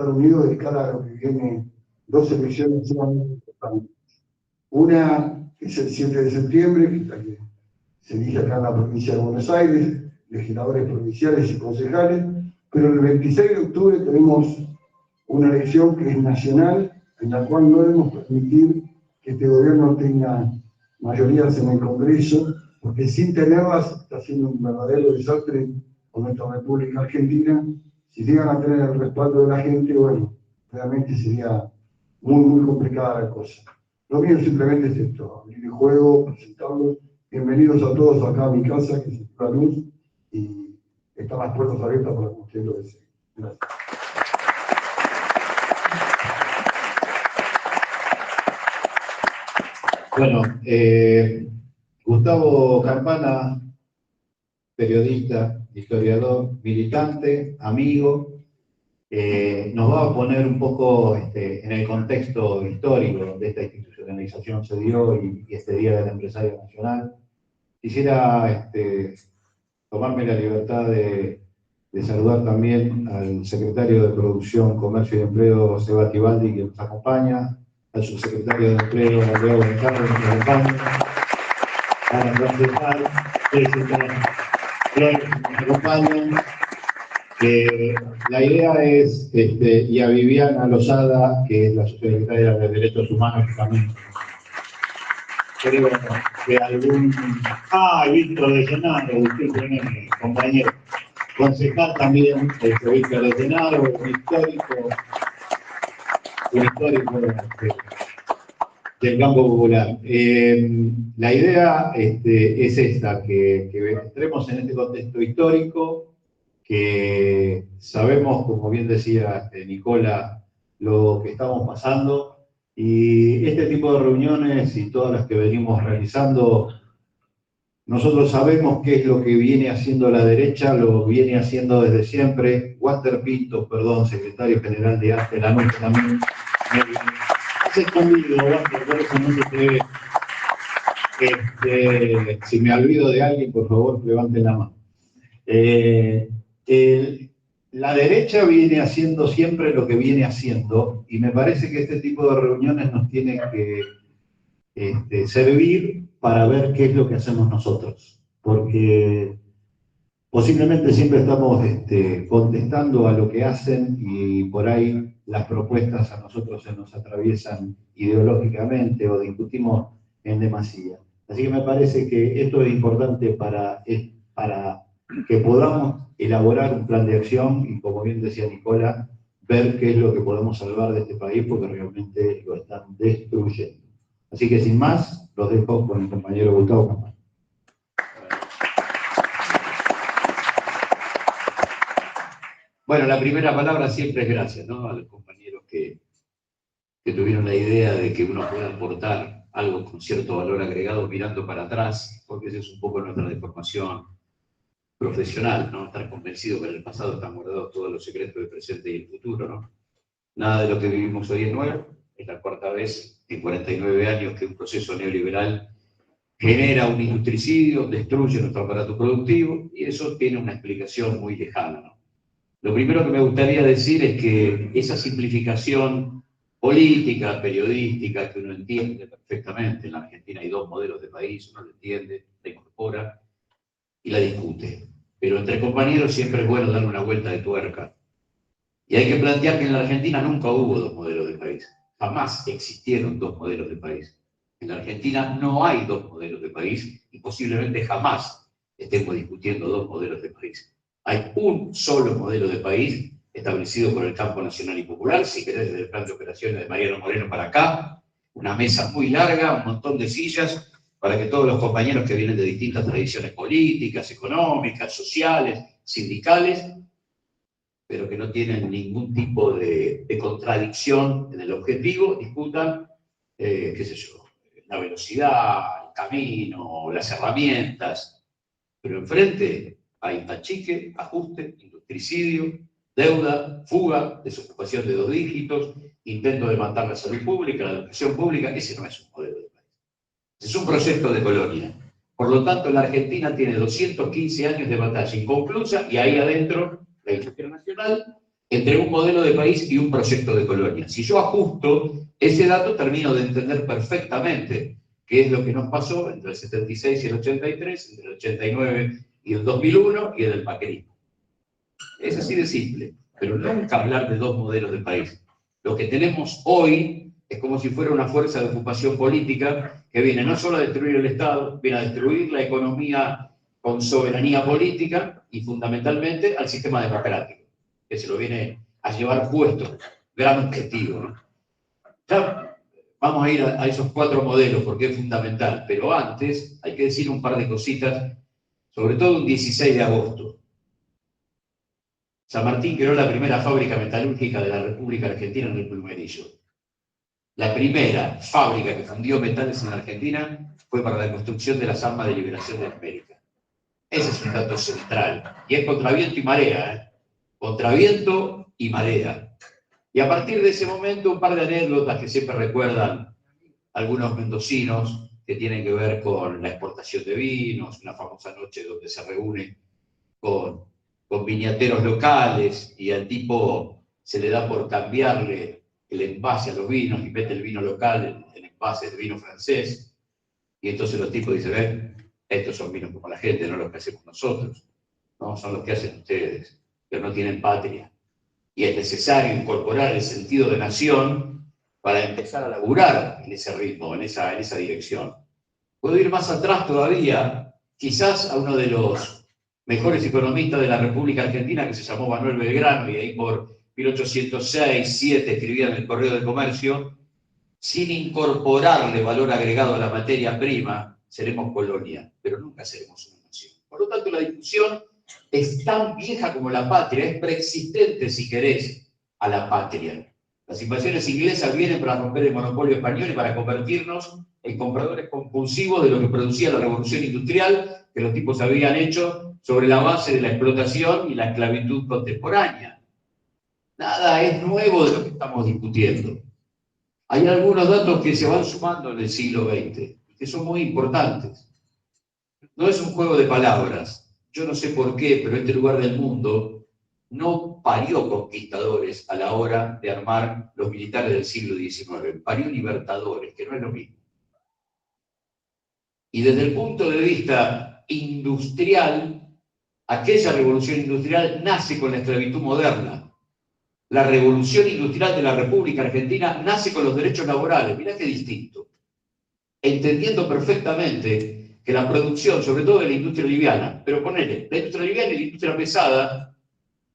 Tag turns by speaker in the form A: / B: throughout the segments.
A: Estados Unidos de cara a lo que viene, dos elecciones sumamente importantes. Una es el 7 de septiembre, que es la que se elige acá en la provincia de Buenos Aires, legisladores provinciales y concejales, pero el 26 de octubre tenemos una elección que es nacional, en la cual no debemos permitir que este gobierno tenga mayorías en el Congreso, porque sin tenerlas está haciendo un verdadero desastre con nuestra República Argentina. Si llegan a tener el respaldo de la gente, bueno, realmente sería muy complicada la cosa. Lo mío simplemente es esto, abrir el juego, presentarlos. Bienvenidos a todos acá a mi casa, que es la luz, y están las puertas abiertas para que ustedes lo deseen. Gracias.
B: Bueno, Gustavo Campana, periodista, historiador, militante, amigo, nos va a poner un poco en el contexto histórico donde esta institucionalización se dio y este Día del Empresario Nacional. Quisiera tomarme la libertad de saludar también al secretario de Producción, Comercio y Empleo, Seba Tibaldi, que nos acompaña, al subsecretario de Empleo, Andrea Boncarro, que nos acompaña, a la concejal, Jessica Flores, que nos acompaña. La idea es, y a Viviana Lozada, que es la subsecretaria de Derechos Humanos, que también creo que algún... Víctor de Llenaro, disculpen, compañero. Concejal también, Víctor de Llenaro, un histórico del campo popular. La idea es esta, que entremos en este contexto histórico, que sabemos, como bien decía Nicola, lo que estamos pasando, y este tipo de reuniones y todas las que venimos realizando, nosotros sabemos qué es lo que viene haciendo la derecha, lo viene haciendo desde siempre. Walter Pinto, secretario general de ATE, la noche también. Has escondido, Walter, por eso no se ve. Si me olvido de alguien, por favor, levanten la mano. La derecha viene haciendo siempre lo que viene haciendo, y me parece que este tipo de reuniones nos tiene que servir para ver qué es lo que hacemos nosotros, porque posiblemente siempre estamos contestando a lo que hacen, y por ahí las propuestas a nosotros se nos atraviesan ideológicamente o discutimos en demasía. Así que me parece que esto es importante para que podamos elaborar un plan de acción y, como bien decía Nicola, ver qué es lo que podemos salvar de este país, porque realmente lo están destruyendo. Así que sin más, los dejo con el compañero Gustavo Campana.
C: Bueno, la primera palabra siempre es gracias, ¿no? A los compañeros que tuvieron la idea de que uno pueda aportar algo con cierto valor agregado mirando para atrás, porque esa es un poco nuestra deformación profesional, ¿no? Estar convencido que en el pasado están guardados todos los secretos del presente y el futuro, ¿no? Nada de lo que vivimos hoy es nuevo. Es la cuarta vez en 49 años que un proceso neoliberal genera un industricidio, destruye nuestro aparato productivo, y eso tiene una explicación muy lejana, ¿no? Lo primero que me gustaría decir es que esa simplificación política, periodística, que uno entiende perfectamente, en la Argentina hay dos modelos de país, uno lo entiende, la incorpora y la discute. Pero entre compañeros siempre es bueno darle una vuelta de tuerca. Y hay que plantear que en la Argentina nunca hubo dos modelos de país. Jamás existieron dos modelos de país. En la Argentina no hay dos modelos de país, y posiblemente jamás estemos discutiendo dos modelos de país. Hay un solo modelo de país establecido por el campo nacional y popular, si querés, desde el plan de operaciones de Mariano Moreno para acá, una mesa muy larga, un montón de sillas, para que todos los compañeros que vienen de distintas tradiciones políticas, económicas, sociales, sindicales, pero que no tienen ningún tipo de contradicción en el objetivo, discutan, qué sé yo, la velocidad, el camino, las herramientas, pero enfrente hay achique, ajuste, industricidio, deuda, fuga, desocupación de 2 dígitos, intento de matar la salud pública, la educación pública. Ese no es un modelo de país. Es un proyecto de colonia. Por lo tanto, la Argentina tiene 215 años de batalla inconclusa, y ahí adentro la industria nacional, entre un modelo de país y un proyecto de colonia. Si yo ajusto ese dato, termino de entender perfectamente qué es lo que nos pasó entre el 76 y el 83, entre el 89 y el 2001 y en el paquerismo. Es así de simple, pero nunca hablar de dos modelos de país. Lo que tenemos hoy es como si fuera una fuerza de ocupación política que viene no solo a destruir el Estado, viene a destruir la economía con soberanía política y fundamentalmente al sistema democrático, que se lo viene a llevar puesto. Gran objetivo, ¿no? Ya vamos a ir a esos cuatro modelos porque es fundamental, pero antes hay que decir un par de cositas, sobre todo un 16 de agosto. San Martín creó la primera fábrica metalúrgica de la República Argentina en el Plumerillo. La primera fábrica que fundió metales en la Argentina fue para la construcción de las armas de liberación de América. Ese es un dato central. Y es contra viento y marea, ¿eh? Contra viento y marea. Y a partir de ese momento, un par de anécdotas que siempre recuerdan algunos mendocinos que tienen que ver con la exportación de vinos, una famosa noche donde se reúne con viñateros locales y al tipo se le da por cambiarle el envase a los vinos y mete el vino local en envases de vino francés. Y entonces los tipos dicen, ven, estos son vinos como la gente, no los que hacemos nosotros, no, son los que hacen ustedes, pero no tienen patria. Y es necesario incorporar el sentido de nación para empezar a laburar en ese ritmo, en esa dirección. Puedo ir más atrás todavía, quizás a uno de los mejores economistas de la República Argentina, que se llamó Manuel Belgrano, y ahí por 1806-7 escribía en el Correo del Comercio, sin incorporarle valor agregado a la materia prima, seremos colonia, pero nunca seremos una nación. Por lo tanto, la discusión es tan vieja como la patria, es preexistente, si querés, a la patria. Las invasiones inglesas vienen para romper el monopolio español y para convertirnos en compradores compulsivos de lo que producía la revolución industrial que los tipos habían hecho sobre la base de la explotación y la esclavitud contemporánea. Nada es nuevo de lo que estamos discutiendo. Hay algunos datos que se van sumando en el siglo XX, que son muy importantes. No es un juego de palabras. Yo no sé por qué, pero este lugar del mundo no parió conquistadores a la hora de armar los militares del siglo XIX. Parió libertadores, que no es lo mismo. Y desde el punto de vista industrial, aquella revolución industrial nace con la esclavitud moderna. La revolución industrial de la República Argentina nace con los derechos laborales. Mirá qué distinto. Entendiendo perfectamente que la producción, sobre todo de la industria liviana, pero ponele, la industria liviana y la industria pesada,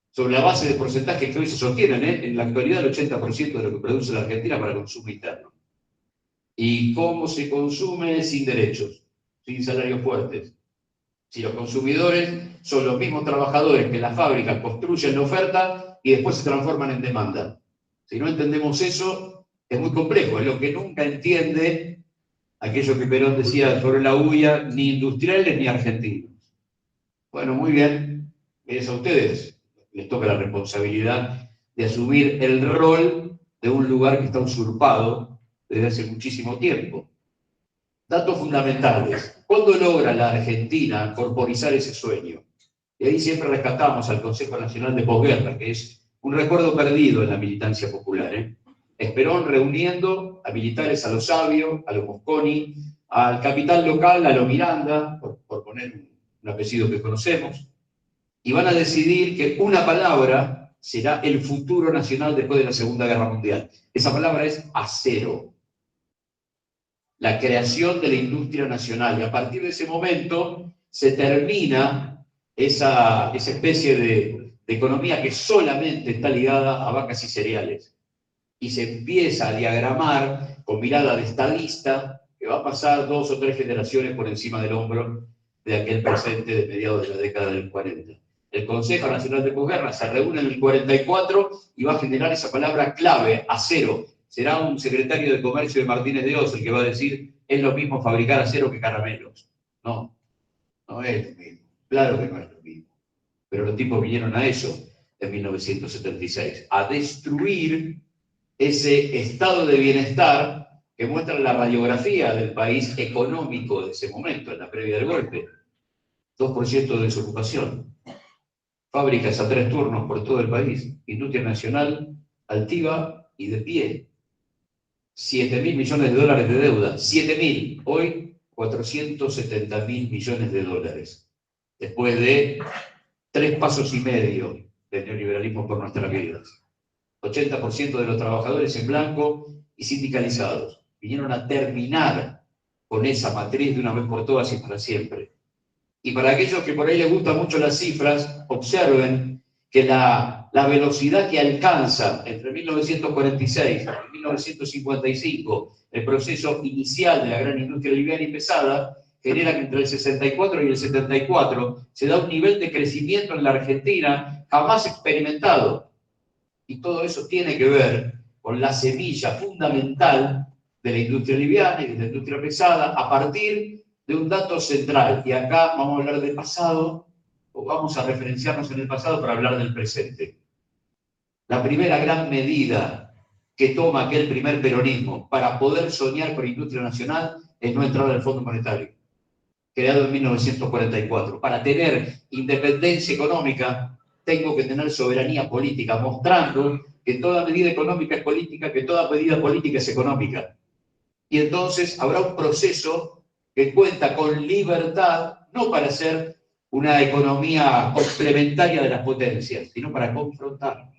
C: sobre la base de porcentajes que hoy se sostienen, en la actualidad el 80% de lo que produce la Argentina para consumo interno. ¿Y cómo se consume? Sin derechos, sin salarios fuertes. Si los consumidores son los mismos trabajadores que las fábricas construyen la oferta y después se transforman en demanda. Si no entendemos eso, es muy complejo. Es lo que nunca entiende aquello que Perón decía sobre la huya, ni industriales ni argentinos. Bueno, muy bien. Es a ustedes les toca la responsabilidad de asumir el rol de un lugar que está usurpado desde hace muchísimo tiempo. Datos fundamentales. ¿Cuándo logra la Argentina corporizar ese sueño? Y ahí siempre rescatamos al Consejo Nacional de Posguerra, que es un recuerdo perdido en la militancia popular. Es Perón reuniendo a militares, a los Sabio, a los Mosconi, al capital local, a los Miranda, por poner un apellido que conocemos, y van a decidir que una palabra será el futuro nacional después de la Segunda Guerra Mundial. Esa palabra es acero. La creación de la industria nacional. Y a partir de ese momento se termina esa especie de economía que solamente está ligada a vacas y cereales. Y se empieza a diagramar con mirada de estadista que va a pasar 2 o 3 generaciones por encima del hombro de aquel presente de mediados de la década del 40. El Consejo Nacional de Posguerra se reúne en el 44 y va a generar esa palabra clave, acero. Será un secretario de Comercio de Martínez de Oz el que va a decir, es lo mismo fabricar acero que caramelos. No, no es lo mismo. Claro que no es lo mismo. Pero los tipos vinieron a eso en 1976, a destruir ese estado de bienestar que muestra la radiografía del país económico de ese momento, en la previa del golpe. 2% de desocupación. fábricas a 3 turnos por todo el país, industria nacional altiva y de pie. 7.000 millones de dólares de deuda, 7.000, hoy 470.000 millones de dólares, después de 3 pasos y medio del neoliberalismo por nuestras vidas. 80% de los trabajadores en blanco y sindicalizados vinieron a terminar con esa matriz de una vez por todas y para siempre. Y para aquellos que por ahí les gustan mucho las cifras, observen que la velocidad que alcanza entre 1946 y 1955 el proceso inicial de la gran industria liviana y pesada genera que entre el 64 y el 74 se da un nivel de crecimiento en la Argentina jamás experimentado. Y todo eso tiene que ver con la semilla fundamental de la industria liviana y de la industria pesada a partir de un dato central. Y acá vamos a hablar del pasado, o vamos a referenciarnos en el pasado para hablar del presente. La primera gran medida que toma aquel primer peronismo para poder soñar con industria nacional es no entrar al Fondo Monetario, creado en 1944. Para tener independencia económica, tengo que tener soberanía política, mostrando que toda medida económica es política, que toda medida política es económica. Y entonces habrá un proceso que cuenta con libertad, no para ser una economía complementaria de las potencias, sino para confrontar,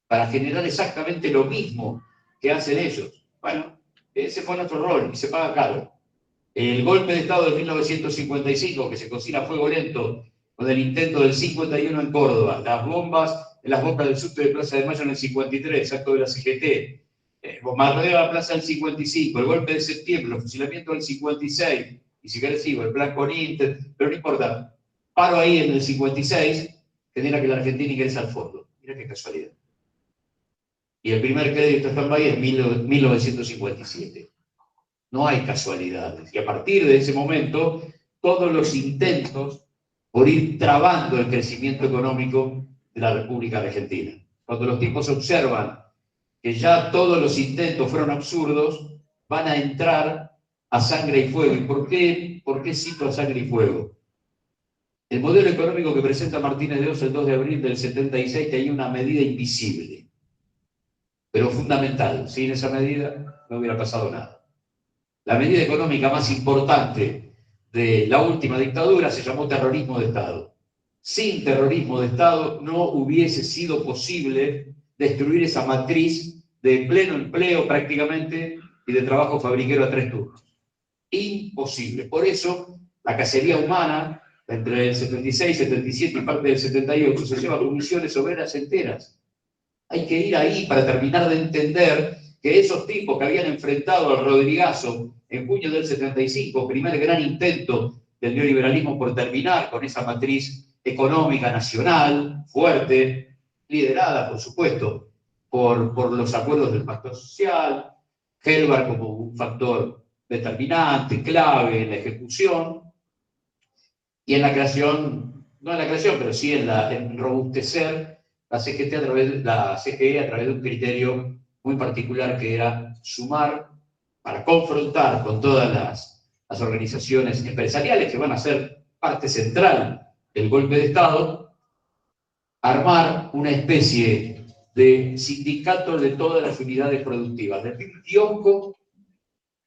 C: para generar exactamente lo mismo que hacen ellos. Bueno, ese fue nuestro rol y se paga caro. El golpe de Estado de 1955, que se cocina a fuego lento, con el intento del 51 en Córdoba, las bombas del subte de Plaza de Mayo en el 53, acto de la CGT, bombardeo de la plaza del 55, el golpe de septiembre, el fusilamiento del 56, y si querés sigo, el plan con Inter, pero no importa. Paro ahí en el 56, genera que la Argentina ingresa al fondo. Mira qué casualidad. Y el primer crédito stand-by es 1957. No hay casualidades. Y a partir de ese momento, todos los intentos por ir trabando el crecimiento económico de la República Argentina. Cuando los tipos observan que ya todos los intentos fueron absurdos, van a entrar a sangre y fuego. ¿Y por qué cito a sangre y fuego? El modelo económico que presenta Martínez de Oz el 2 de abril del 76 tenía una medida invisible, pero fundamental. Sin esa medida no hubiera pasado nada. La medida económica más importante de la última dictadura se llamó terrorismo de Estado. Sin terrorismo de Estado no hubiese sido posible destruir esa matriz de pleno empleo prácticamente y de trabajo fabriquero a 3 turnos. Imposible. Por eso, la cacería humana, entre el 76, 77 y parte del 78, se lleva comisiones obreras enteras. Hay que ir ahí para terminar de entender que esos tipos que habían enfrentado al Rodrigazo en junio del 75, primer gran intento del neoliberalismo por terminar con esa matriz económica nacional, fuerte, liderada, por supuesto, por los acuerdos del Pacto Social, Helbar como un factor determinante, clave en la ejecución, y en la creación, no en la creación, pero sí en robustecer la CGE a través de un criterio muy particular que era sumar para confrontar con todas las organizaciones empresariales que van a ser parte central del golpe de Estado, armar una especie de sindicato de todas las unidades productivas, desde un kiosco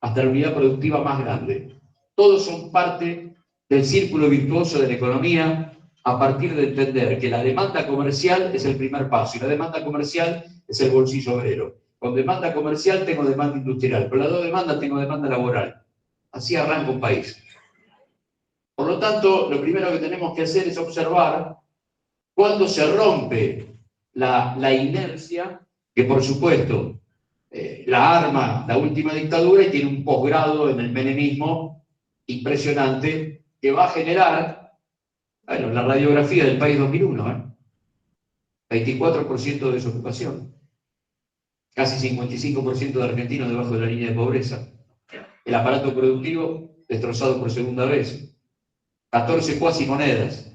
C: hasta la unidad productiva más grande. Todos son parte del círculo virtuoso de la economía a partir de entender que la demanda comercial es el primer paso y la demanda comercial es el bolsillo obrero. Con demanda comercial tengo demanda industrial, con las dos demandas tengo demanda laboral. Así arranca un país. Por lo tanto, lo primero que tenemos que hacer es observar cuándo se rompe la inercia, que por supuesto la arma la última dictadura y tiene un posgrado en el menemismo impresionante que va a generar, bueno, la radiografía del país 2001, 24% de desocupación, casi 55% de argentinos debajo de la línea de pobreza, el aparato productivo destrozado por segunda vez, 14 cuasimonedas,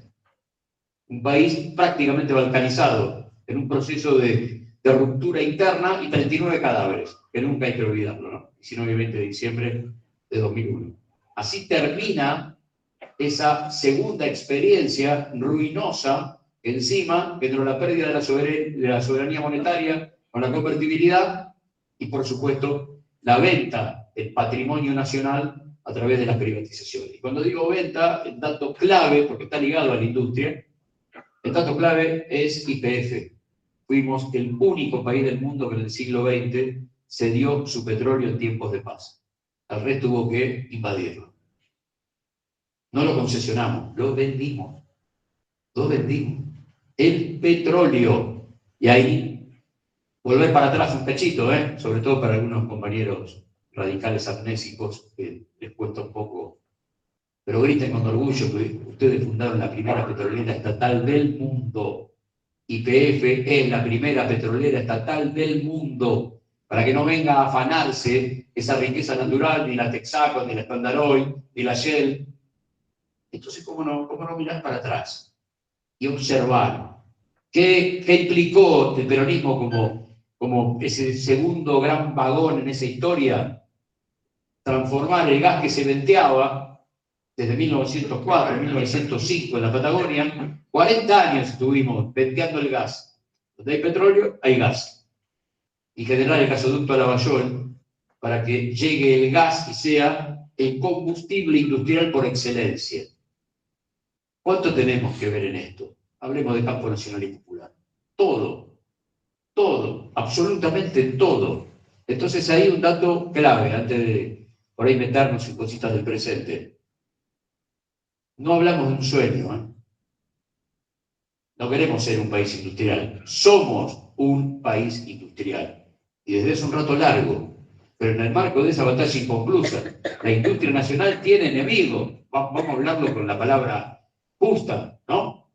C: un país prácticamente balcanizado, en un proceso de ruptura interna y 39 cadáveres, que nunca hay que olvidarlo, ¿no? 19 y 20 de diciembre de 2001. Así termina esa segunda experiencia ruinosa Encima vendrá la pérdida de la soberanía monetaria con la convertibilidad y, por supuesto, la venta del patrimonio nacional a través de las privatizaciones. Y cuando digo venta, el dato clave, porque está ligado a la industria, el dato clave es YPF. Fuimos el único país del mundo que en el siglo XX cedió su petróleo en tiempos de paz. El resto hubo que invadirlo. No lo concesionamos, lo vendimos. Lo vendimos. El petróleo. Y ahí, volver para atrás un cachito, sobre todo para algunos compañeros radicales amnésicos, que les cuesta un poco, pero griten con orgullo que ustedes fundaron la primera petrolera estatal del mundo. YPF es la primera petrolera estatal del mundo, para que no venga a afanarse esa riqueza natural, ni la Texaco, ni la Standard Oil, ni la Shell. Entonces, ¿cómo no mirar para atrás y observar qué implicó el peronismo como ese segundo gran vagón en esa historia? Transformar el gas que se venteaba desde 1904, 1905 en la Patagonia. 40 años estuvimos venteando el gas. Donde hay petróleo, hay gas. Y generar el gasoducto a Lavallol para que llegue el gas y sea el combustible industrial por excelencia. ¿Cuánto tenemos que ver en esto? Hablemos de campo nacional y popular. Todo, absolutamente todo. Entonces ahí un dato clave, antes de por ahí meternos en cositas del presente. No hablamos de un sueño, No queremos ser un país industrial. Somos un país industrial. Y desde hace un rato largo. Pero en el marco de esa batalla inconclusa, la industria nacional tiene enemigos. Vamos a hablarlo con la palabra justa, ¿no?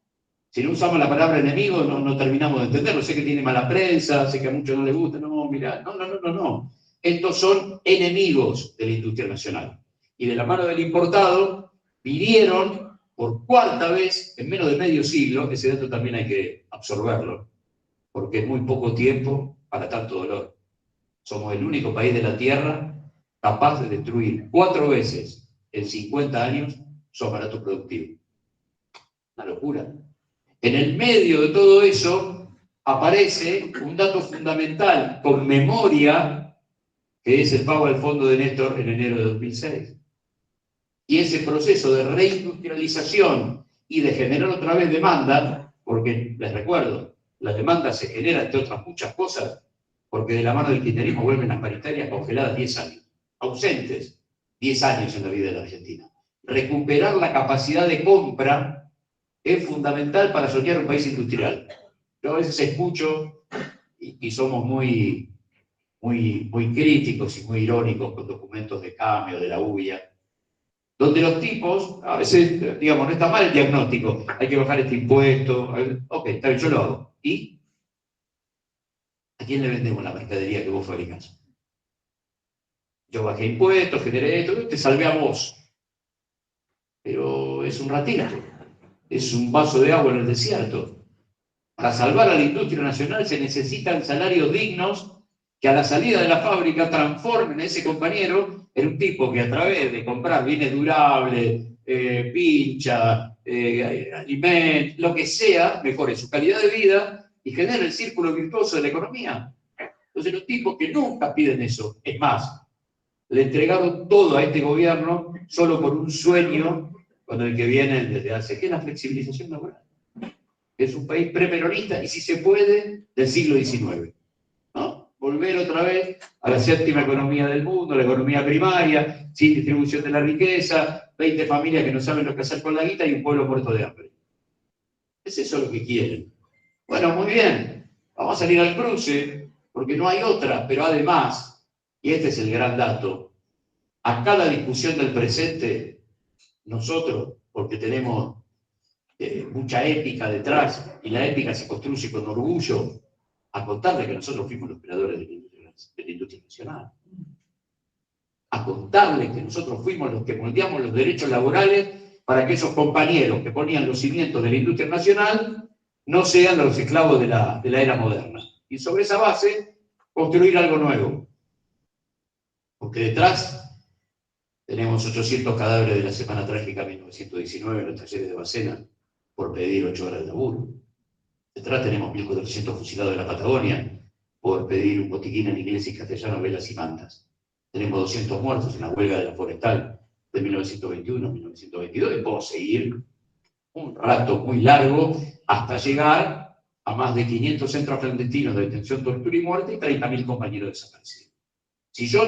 C: Si no usamos la palabra enemigo, no terminamos de entenderlo. Sé que tiene mala prensa, sé que a muchos no les gusta. No, mira, no. Estos son enemigos de la industria nacional. Y de la mano del importado vinieron por cuarta vez en menos de medio siglo. Ese dato también hay que absorberlo, porque es muy poco tiempo para tanto dolor. Somos el único país de la Tierra capaz de destruir 4 veces en 50 años su aparato productivo. Una locura. En el medio de todo eso aparece un dato fundamental con memoria, que es el pago al fondo de Néstor en enero de 2006. Y ese proceso de reindustrialización y de generar otra vez demanda, porque les recuerdo, la demanda se genera entre otras muchas cosas, porque de la mano del kirchnerismo vuelven las paritarias congeladas 10 años, ausentes 10 años en la vida de la Argentina. Recuperar la capacidad de compra es fundamental para soñar un país industrial. Yo a veces escucho, y somos muy críticos y muy irónicos con documentos de cambio, de la UBIA, donde los tipos, a veces, digamos, no está mal el diagnóstico, hay que bajar este impuesto, ok, está bien, yo lo hago. ¿Y a quién le vendemos la mercadería que vos fabricás? Yo bajé impuestos, generé esto, te salvé a vos. Pero es un ratito, es un vaso de agua en el desierto. Para salvar a la industria nacional se necesitan salarios dignos que a la salida de la fábrica transformen a ese compañero en un tipo que a través de comprar bienes durables, pincha, alimentos, lo que sea, mejore su calidad de vida y genere el círculo virtuoso de la economía. Entonces los tipos que nunca piden eso, es más, le entregaron todo a este gobierno solo por un sueño con el que vienen desde hace, que es la flexibilización laboral. Es un país preperonista y, si se puede, del siglo XIX. ¿No? Volver otra vez a la séptima economía del mundo, la economía primaria, sin distribución de la riqueza, 20 familias que no saben lo que hacer con la guita y un pueblo muerto de hambre. ¿Es eso lo que quieren? Bueno, muy bien, vamos a salir al cruce, porque no hay otra, pero además, y este es el gran dato, a cada discusión del presente, nosotros, porque tenemos mucha épica detrás, y la épica se construye con orgullo, a contarle que nosotros fuimos los creadores de la industria nacional. A contarle que nosotros fuimos los que moldeamos los derechos laborales para que esos compañeros que ponían los cimientos de la industria nacional no sean los esclavos de la era moderna. Y sobre esa base, construir algo nuevo. Porque detrás tenemos 800 cadáveres de la Semana Trágica 1919 en los talleres de Bacena por pedir 8 horas de laburo. Detrás tenemos 1.400 fusilados de la Patagonia por pedir un botiquín en inglés y castellano, velas y mantas. Tenemos 200 muertos en la huelga de la Forestal de 1921-1922 y puedo seguir un rato muy largo hasta llegar a más de 500 centros clandestinos de detención, tortura y muerte y 30.000 compañeros desaparecidos. Si yo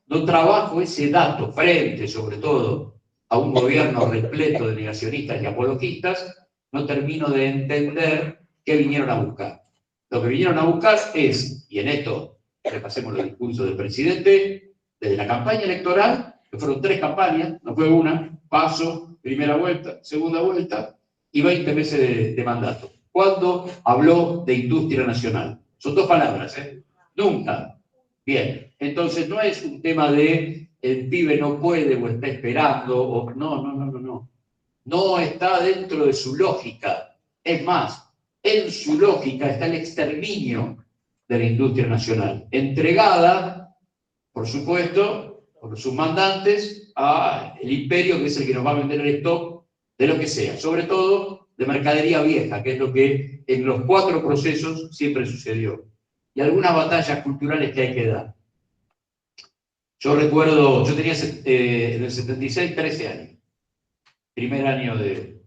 C: no trabajo ese dato frente, sobre todo, a un gobierno repleto de negacionistas y apologistas, no termino de entender qué vinieron a buscar. Lo que vinieron a buscar es, y en esto repasemos los discursos del presidente, desde la campaña electoral, que fueron 3 campañas, no fue una, paso, primera vuelta, segunda vuelta, y 20 meses de mandato. ¿Cuándo habló de industria nacional? Son 2 palabras, ¿eh? Nunca. Bien, entonces no es un tema de el pibe no puede o está esperando, o no. No está dentro de su lógica. Es más, en su lógica está el exterminio de la industria nacional, entregada, por supuesto, por sus mandantes, al imperio que es el que nos va a vender el stock de lo que sea, sobre todo de mercadería vieja, que es lo que en los 4 procesos siempre sucedió. Y algunas batallas culturales que hay que dar. Yo recuerdo, yo tenía en el 76 13 años, primer año de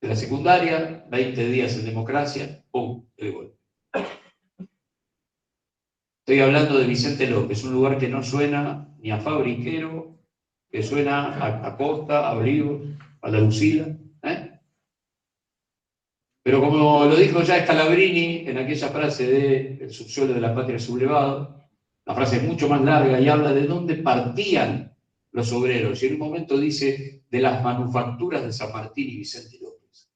C: la secundaria, 20 días en democracia, ¡pum!, el golpe. Estoy hablando de Vicente López, un lugar que no suena ni a fabriquero, que suena a Costa, a Brigo, a la Lucila, ¿eh? Pero como lo dijo ya Scalabrini en aquella frase de El subsuelo de la patria sublevado, la frase es mucho más larga y habla de dónde partían los obreros. Y en un momento dice de las manufacturas de San Martín y Vicente López.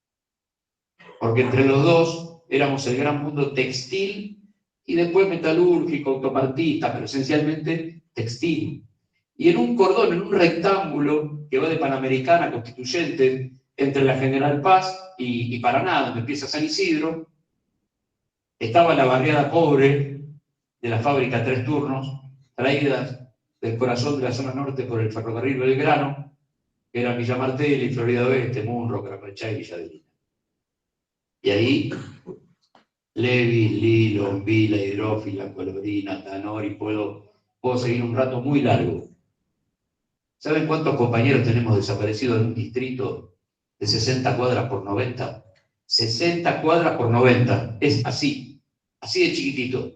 C: Porque entre los dos éramos el gran mundo textil y después metalúrgico, autopartista, pero esencialmente textil. Y en un cordón, en un rectángulo que va de Panamericana, Constituyente, entre la General Paz y Paraná, donde empieza San Isidro, estaba la barriada pobre de la fábrica 3 turnos, traídas del corazón de la zona norte por el ferrocarril Belgrano, que eran Villa Martelli, Florida Oeste, Munro, Carapachay y Villa de Lina. Y ahí, Levi, Lilo, Vila, Hidrófila, Colorina, Tanori, puedo seguir un rato muy largo. ¿Saben cuántos compañeros tenemos desaparecidos en un distrito de 60 cuadras por 90? 60 cuadras por 90. Es así de chiquitito.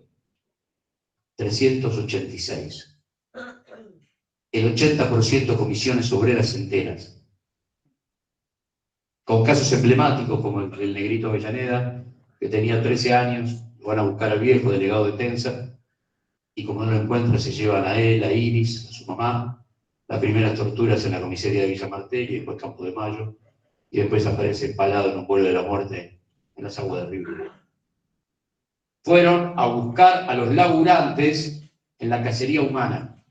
C: 386. El 80% comisiones obreras enteras. Con casos emblemáticos como el negrito Avellaneda, que tenía 13 años, lo van a buscar al viejo delegado de Tensa, y como no lo encuentra, se llevan a él, a Iris, a su mamá. Las primeras torturas en la comisaría de Villa Martelli, después Campo de Mayo, y después aparece empalado en un pueblo de la muerte en las aguas del río. Fueron a buscar a los laburantes en la cacería humana.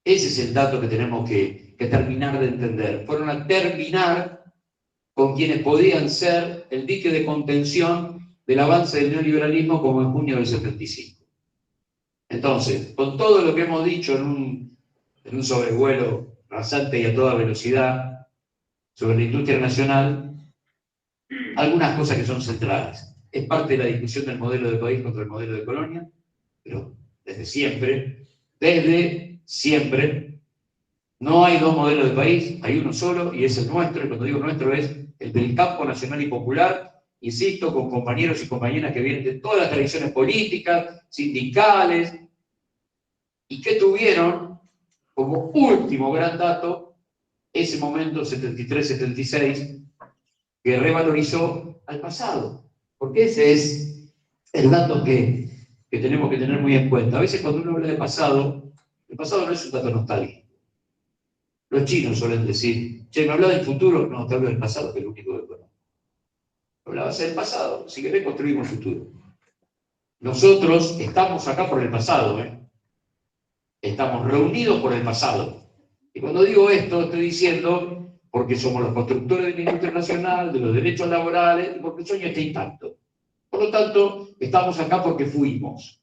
C: Ese es el dato que tenemos que terminar de entender. Fueron a terminar con quienes podían ser el dique de contención del avance del neoliberalismo como en junio del 75. Entonces, con todo lo que hemos dicho en un sobrevuelo rasante y a toda velocidad sobre la industria nacional, algunas cosas que son centrales. Es parte de la discusión del modelo de país contra el modelo de colonia, pero desde siempre, no hay 2 modelos de país, hay uno solo y es el nuestro, y cuando digo nuestro es el del campo nacional y popular, insisto, con compañeros y compañeras que vienen de todas las tradiciones políticas, sindicales, y que tuvieron como último gran dato ese momento 73-76 que revalorizó al pasado, porque ese es el dato que tenemos que tener muy en cuenta. A veces cuando uno habla de pasado, el pasado no es un dato nostálgico. Los chinos suelen decir, che, ¿me hablas del futuro? No, te hablo del pasado, que es lo único que conozco. Hablabas del pasado, si querés construimos el futuro. Nosotros estamos acá por el pasado, Estamos reunidos por el pasado. Y cuando digo esto, estoy diciendo porque somos los constructores de la industria nacional, de los derechos laborales, y porque el sueño está intacto. Por lo tanto, estamos acá porque fuimos.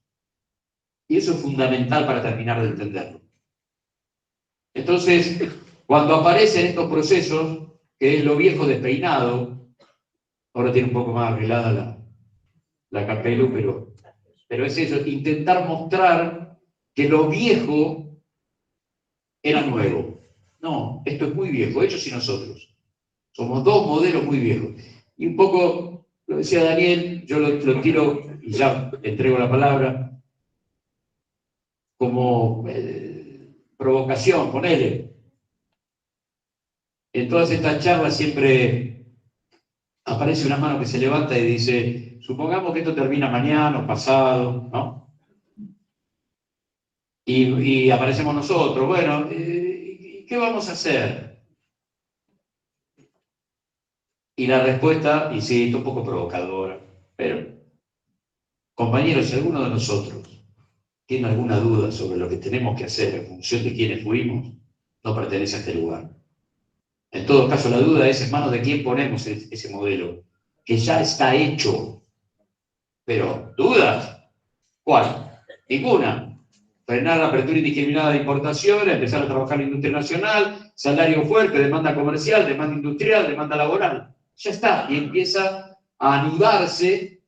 C: Y eso es fundamental para terminar de entenderlo. Entonces, cuando aparecen estos procesos, que es lo viejo despeinado, ahora tiene un poco más arreglada la Capelu, pero es eso, intentar mostrar que lo viejo era nuevo. No, esto es muy viejo, ellos y nosotros. Somos dos modelos muy viejos. Y un poco, lo decía Daniel, yo lo tiro y ya le entrego la palabra, como provocación, ponele. En todas estas charlas siempre aparece una mano que se levanta y dice, supongamos que esto termina mañana o pasado, ¿no? Y aparecemos nosotros, bueno, ¿qué vamos a hacer? Y la respuesta, y sí, está un poco provocadora, pero, compañeros, si alguno de nosotros tiene alguna duda sobre lo que tenemos que hacer en función de quiénes fuimos, no pertenece a este lugar. En todo caso, la duda es en manos de quién ponemos ese modelo, que ya está hecho. Pero, ¿dudas? ¿Cuál? Ninguna. Frenar la apertura indiscriminada de importaciones, empezar a trabajar en la industria nacional, salario fuerte, demanda comercial, demanda industrial, demanda laboral. Ya está. Y empieza a anudarse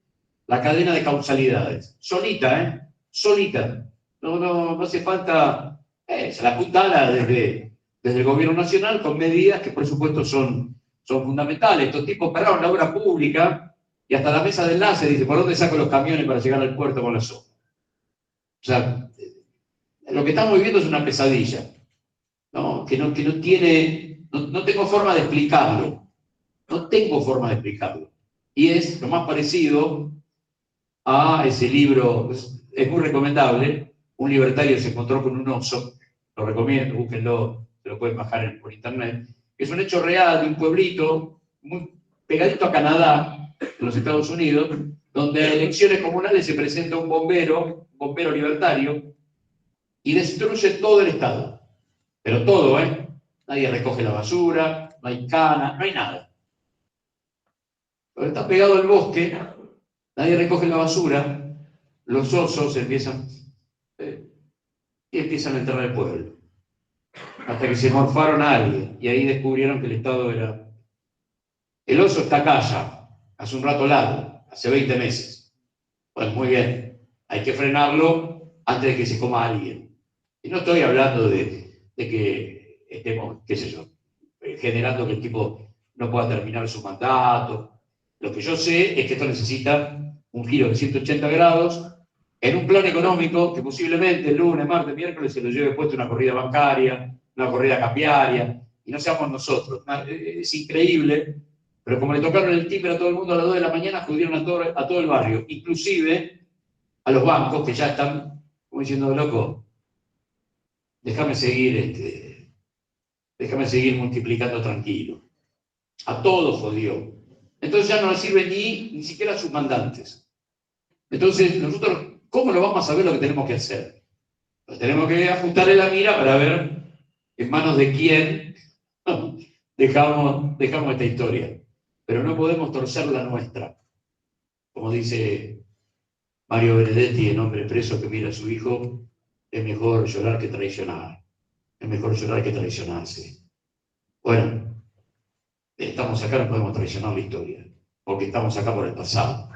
C: la cadena de causalidades. Solita, ¿eh? Solita. No hace falta, se la apuntala desde el gobierno nacional con medidas que por supuesto son fundamentales. Estos tipos pararon la obra pública y hasta la mesa de enlace dice, ¿por dónde saco los camiones para llegar al puerto con la soja? O sea, lo que estamos viviendo es una pesadilla, ¿no? Que no tiene, no tengo forma de explicarlo. No tengo forma de explicarlo. Y es lo más parecido a ese libro, es muy recomendable. Un libertario se encontró con un oso, lo recomiendo, búsquenlo, se lo pueden bajar por internet. Es un hecho real de un pueblito muy pegadito a Canadá, en los Estados Unidos, donde en elecciones comunales se presenta un bombero libertario, y destruye todo el Estado. Pero todo, ¿eh? Nadie recoge la basura, no hay cana, no hay nada. Pero está pegado al bosque, nadie recoge la basura, los osos empiezan y empiezan a entrar al pueblo. Hasta que se morfaron a alguien y ahí descubrieron que el Estado era... El oso está acá ya, hace un rato largo, hace 20 meses. Pues muy bien, hay que frenarlo antes de que se coma a alguien. Y no estoy hablando de que estemos, qué sé yo, generando que el tipo no pueda terminar su mandato. Lo que yo sé es que esto necesita un giro de 180 grados en un plan económico que posiblemente el lunes, martes, miércoles se lo lleve puesto una corrida bancaria, una corrida cambiaria, y no seamos nosotros. Es increíble, pero como le tocaron el timbre a todo el mundo a las 2 de la mañana, jodieron a todo el barrio, inclusive a los bancos que ya están como diciendo, loco, déjame seguir multiplicando tranquilo. A todos jodió. Entonces ya no nos sirve ni siquiera a sus mandantes. Entonces, nosotros, ¿cómo lo vamos a saber lo que tenemos que hacer? Pues tenemos que ajustarle la mira para ver en manos de quién dejamos esta historia. Pero no podemos torcer la nuestra. Como dice Mario Benedetti, el hombre preso que mira a su hijo, es mejor llorar que traicionar. Es mejor llorar que traicionarse. Bueno, estamos acá, no podemos traicionar la historia, porque estamos acá por el pasado.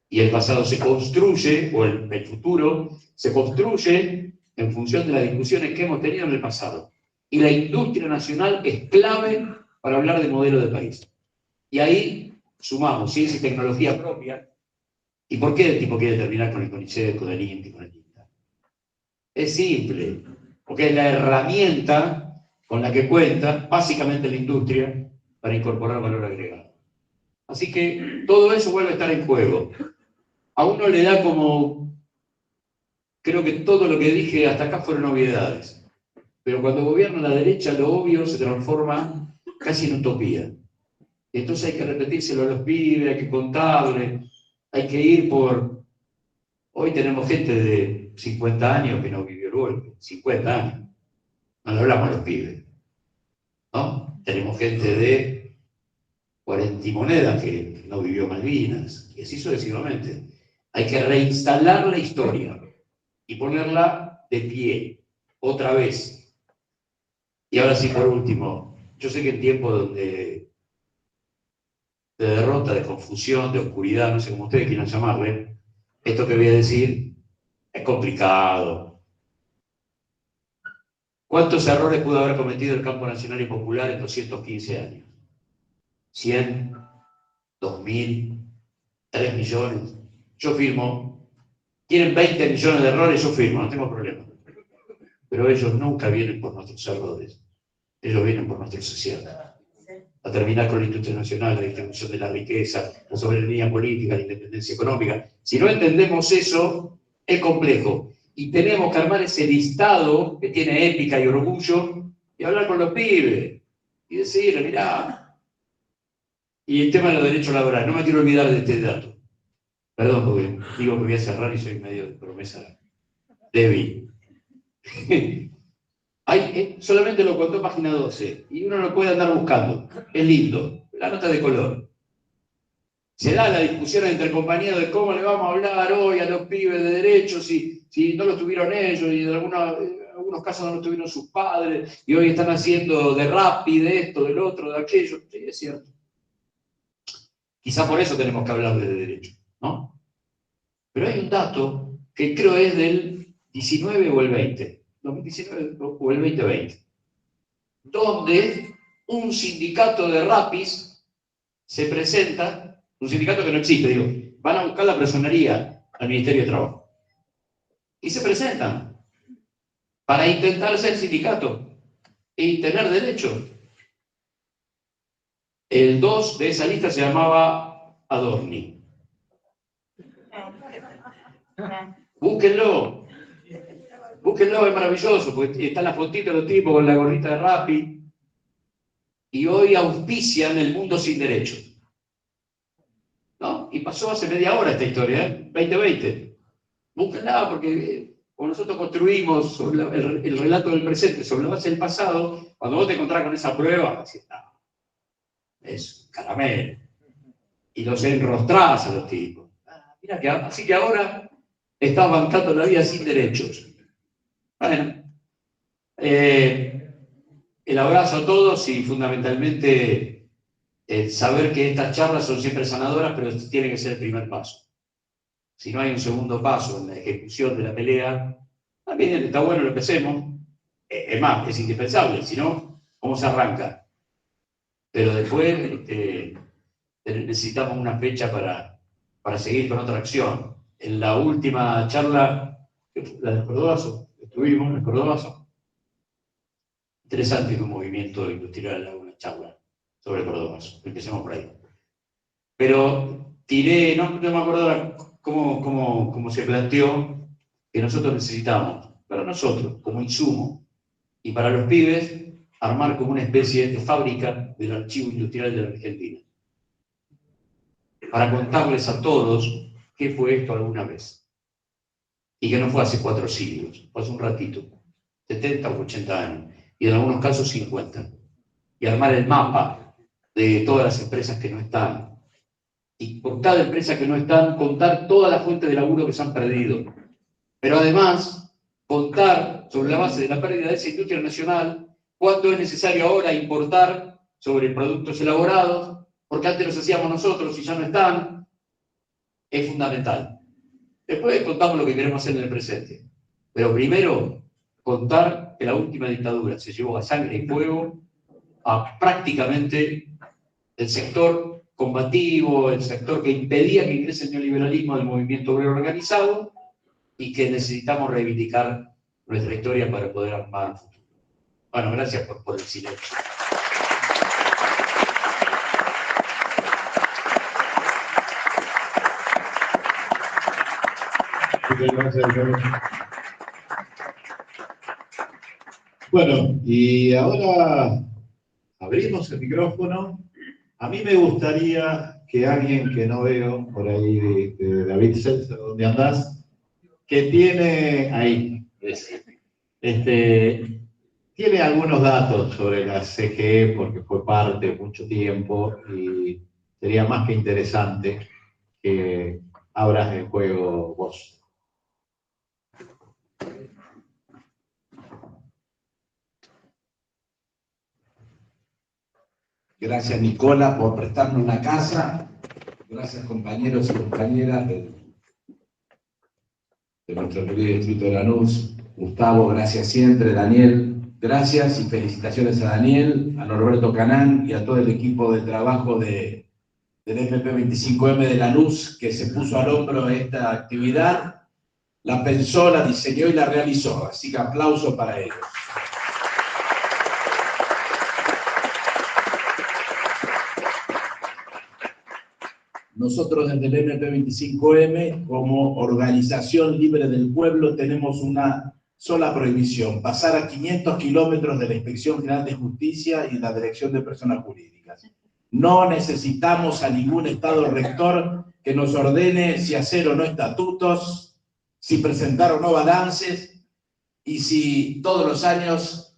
C: Y el pasado se construye, o el futuro, se construye en función de las discusiones que hemos tenido en el pasado. Y la industria nacional es clave para hablar de modelo de país. Y ahí sumamos ciencia y tecnología propia. ¿Y por qué el tipo quiere terminar con el CONICET, con el INTI, con el INTA? Es simple, porque es la herramienta con la que cuenta básicamente la industria para incorporar valor agregado. Así que todo eso vuelve a estar en juego. A uno le da como, creo que todo lo que dije hasta acá fueron obviedades, pero cuando gobierna la derecha lo obvio se transforma casi en utopía. Entonces hay que repetírselo a los pibes, hay que contarle, hay que ir por... Hoy tenemos gente de 50 años que no vivió el golpe, 50 años. No le hablamos a los pibes, ¿no? Tenemos gente de 40 y monedas que no vivió Malvinas, y así sucesivamente. Hay que reinstalar la historia y ponerla de pie, otra vez. Y ahora sí, por último, yo sé que en tiempos donde de derrota, de confusión, de oscuridad, no sé cómo ustedes quieran llamarle, esto que voy a decir es complicado. ¿Cuántos errores pudo haber cometido el campo nacional y popular en 215 años? ¿100? ¿2000? ¿3 millones? Yo firmo. ¿Quieren 20 millones de errores? Yo firmo, no tengo problema. Pero ellos nunca vienen por nuestros errores. Ellos vienen por nuestra sociedad. A terminar con la industria nacional, la distribución de la riqueza, la soberanía política, la independencia económica. Si no entendemos eso, es complejo. Y tenemos que armar ese listado que tiene épica y orgullo y hablar con los pibes y decirle, mirá. Y el tema de los derechos laborales, no me quiero olvidar de este dato. Perdón, porque digo que voy a cerrar y soy medio de promesa débil. Solamente lo contó página 12 y uno lo puede andar buscando. Es lindo, la nota de color. Se da la discusión entre compañeros de cómo le vamos a hablar hoy a los pibes de derechos si no lo tuvieron ellos y en algunos casos no lo tuvieron sus padres y hoy están haciendo de Rappi, de esto, del otro, de aquello. Sí, es cierto. Quizá por eso tenemos que hablar de derechos, ¿no? Pero hay un dato que creo es del 19 o el 20, 2019 o el 2020, donde un sindicato de Rappis se presenta, un sindicato que no existe, digo, van a buscar la personería al Ministerio de Trabajo. Y se presentan para intentar ser sindicato y tener derecho. El 2 de esa lista se llamaba Adorni. Búsquenlo. Búsquenlo, es maravilloso, porque está la fotito de los tipos con la gorrita de Rappi. Y hoy auspician el mundo sin derechos. ¿No? Y pasó hace media hora esta historia, ¿eh? 2020. Búsquenla, porque como nosotros construimos sobre el relato del presente sobre la base del pasado, cuando vos te encontrás con esa prueba, decís, no, es caramelo. Y los enrostrás a los tipos. Mira que así que ahora estás bancando la vida sin derechos. Bueno, el abrazo a todos y fundamentalmente saber que estas charlas son siempre sanadoras, pero tiene que ser el primer paso. Si no hay un segundo paso en la ejecución de la pelea, también está bueno, lo empecemos. Es más, es indispensable, si no, ¿cómo se arranca? Pero después necesitamos una fecha para seguir con otra acción. En la última charla, la del Cordobazo, estuvimos en el Cordobazo. Interesante un movimiento industrial, una charla sobre el Cordobazo. Empecemos por ahí. Pero tiré, no me acuerdo cómo se planteó que nosotros necesitamos, para nosotros, como insumo, y para los pibes, armar como una especie de fábrica del archivo industrial de la Argentina. Para contarles a todos qué fue esto alguna vez. Y que no fue hace 4 siglos, fue hace un ratito, 70 o 80 años, y en algunos casos 50. Y armar el mapa de todas las empresas que no están. Y por cada empresa que no están, contar todas las fuentes de laburo que se han perdido. Pero además, contar sobre la base de la pérdida de esa industria nacional, cuánto es necesario ahora importar sobre productos elaborados, porque antes los hacíamos nosotros y ya no están, es fundamental. Después contamos lo que queremos hacer en el presente. Pero primero, contar que la última dictadura se llevó a sangre y fuego a prácticamente el sector combativo, el sector que impedía que ingrese el neoliberalismo del movimiento obrero organizado y que necesitamos reivindicar nuestra historia para poder armar un futuro. Bueno, gracias por el silencio.
B: Muchas gracias, Carlos. Bueno, y ahora abrimos el micrófono. A mí me gustaría que alguien que no veo por ahí, de David Seltzer, ¿dónde andás? Que tiene ahí, tiene algunos datos sobre la CGE porque fue parte mucho tiempo y sería más que interesante que abras el juego vos.
D: Gracias, Nicola, por prestarnos la casa. Gracias, compañeros y compañeras de nuestro querido distrito de Lanús. Gustavo, gracias siempre. Daniel, gracias y felicitaciones a Daniel, a Norberto Canán y a todo el equipo de trabajo del MP25M de Lanús, que se puso al hombro esta actividad, la pensó, la diseñó y la realizó. Así que aplauso para ellos. Nosotros desde el MP25M, como organización libre del pueblo, tenemos una sola prohibición: pasar a 500 kilómetros de la Inspección General de Justicia y la Dirección de Personas Jurídicas. No necesitamos a ningún estado rector que nos ordene si hacer o no estatutos, si presentar o no balances, y si todos los años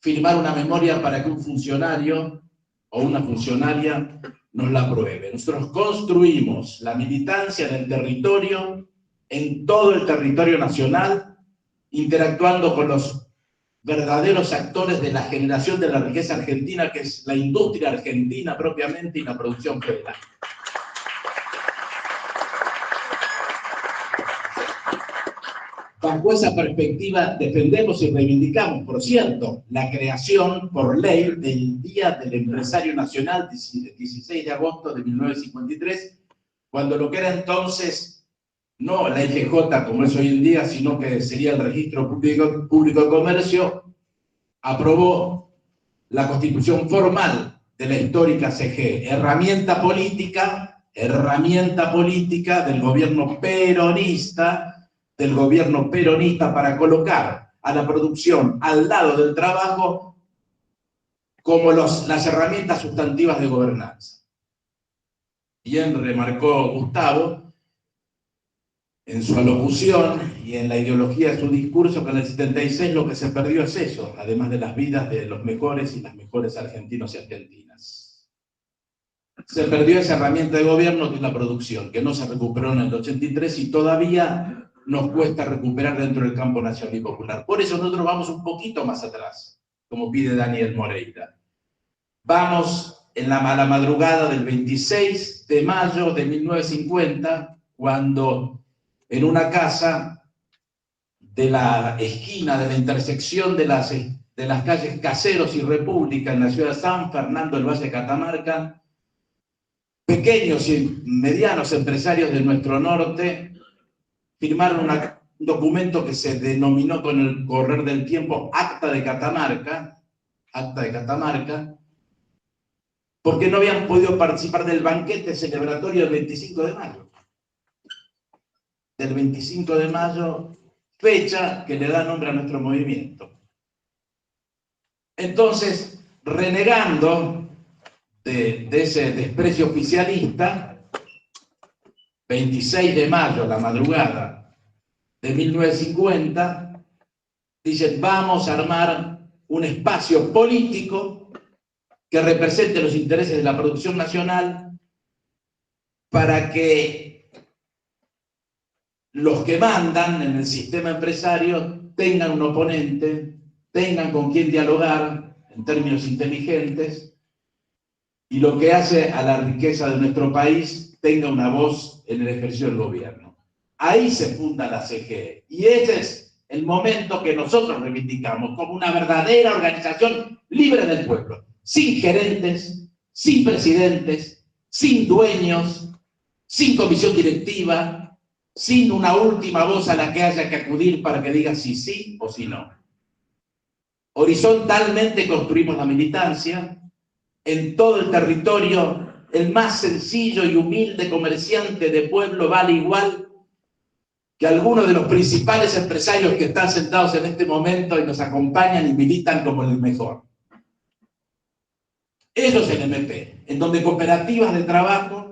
D: firmar una memoria para que un funcionario o una funcionaria nos la apruebe. Nosotros construimos la militancia en el territorio, en todo el territorio nacional, interactuando con los verdaderos actores de la generación de la riqueza argentina, que es la industria argentina propiamente y la producción federal. Bajo esa perspectiva defendemos y reivindicamos, por cierto, la creación por ley del Día del Empresario Nacional, 16 de agosto de 1953, cuando lo que era entonces no la IGJ como es hoy en día, sino que sería el Registro Público de Comercio, aprobó la constitución formal de la histórica CG, herramienta política del gobierno peronista para colocar a la producción al lado del trabajo como las herramientas sustantivas de gobernanza. Bien remarcó Gustavo en su alocución y en la ideología de su discurso, que en el 76 lo que se perdió es eso, además de las vidas de los mejores y las mejores argentinos y argentinas. Se perdió esa herramienta de gobierno que es la producción, que no se recuperó en el 83 y todavía nos cuesta recuperar dentro del campo nacional y popular. Por eso nosotros vamos un poquito más atrás, como pide Daniel Moreira. Vamos a la madrugada del 26 de mayo de 1950, cuando en una casa de la esquina, de la intersección de las calles Caseros y República en la ciudad de San Fernando del Valle de Catamarca, pequeños y medianos empresarios de nuestro norte firmaron un documento que se denominó con el correr del tiempo Acta de Catamarca, porque no habían podido participar del banquete celebratorio del 25 de mayo. Del 25 de mayo, fecha que le da nombre a nuestro movimiento. Entonces, renegando de ese desprecio oficialista, 26 de mayo, la madrugada de 1950, dicen: vamos a armar un espacio político que represente los intereses de la producción nacional para que los que mandan en el sistema empresario tengan un oponente, tengan con quien dialogar en términos inteligentes, y lo que hace a la riqueza de nuestro país tenga una voz en el ejercicio del gobierno. Ahí se funda la CGE, y ese es el momento que nosotros reivindicamos como una verdadera organización libre del pueblo, sin gerentes, sin presidentes, sin dueños, sin comisión directiva, sin una última voz a la que haya que acudir para que diga si sí o si no. Horizontalmente construimos la militancia. En todo el territorio, el más sencillo y humilde comerciante de pueblo vale igual que algunos de los principales empresarios que están sentados en este momento y nos acompañan y militan como el mejor. Eso es el MP, en donde cooperativas de trabajo,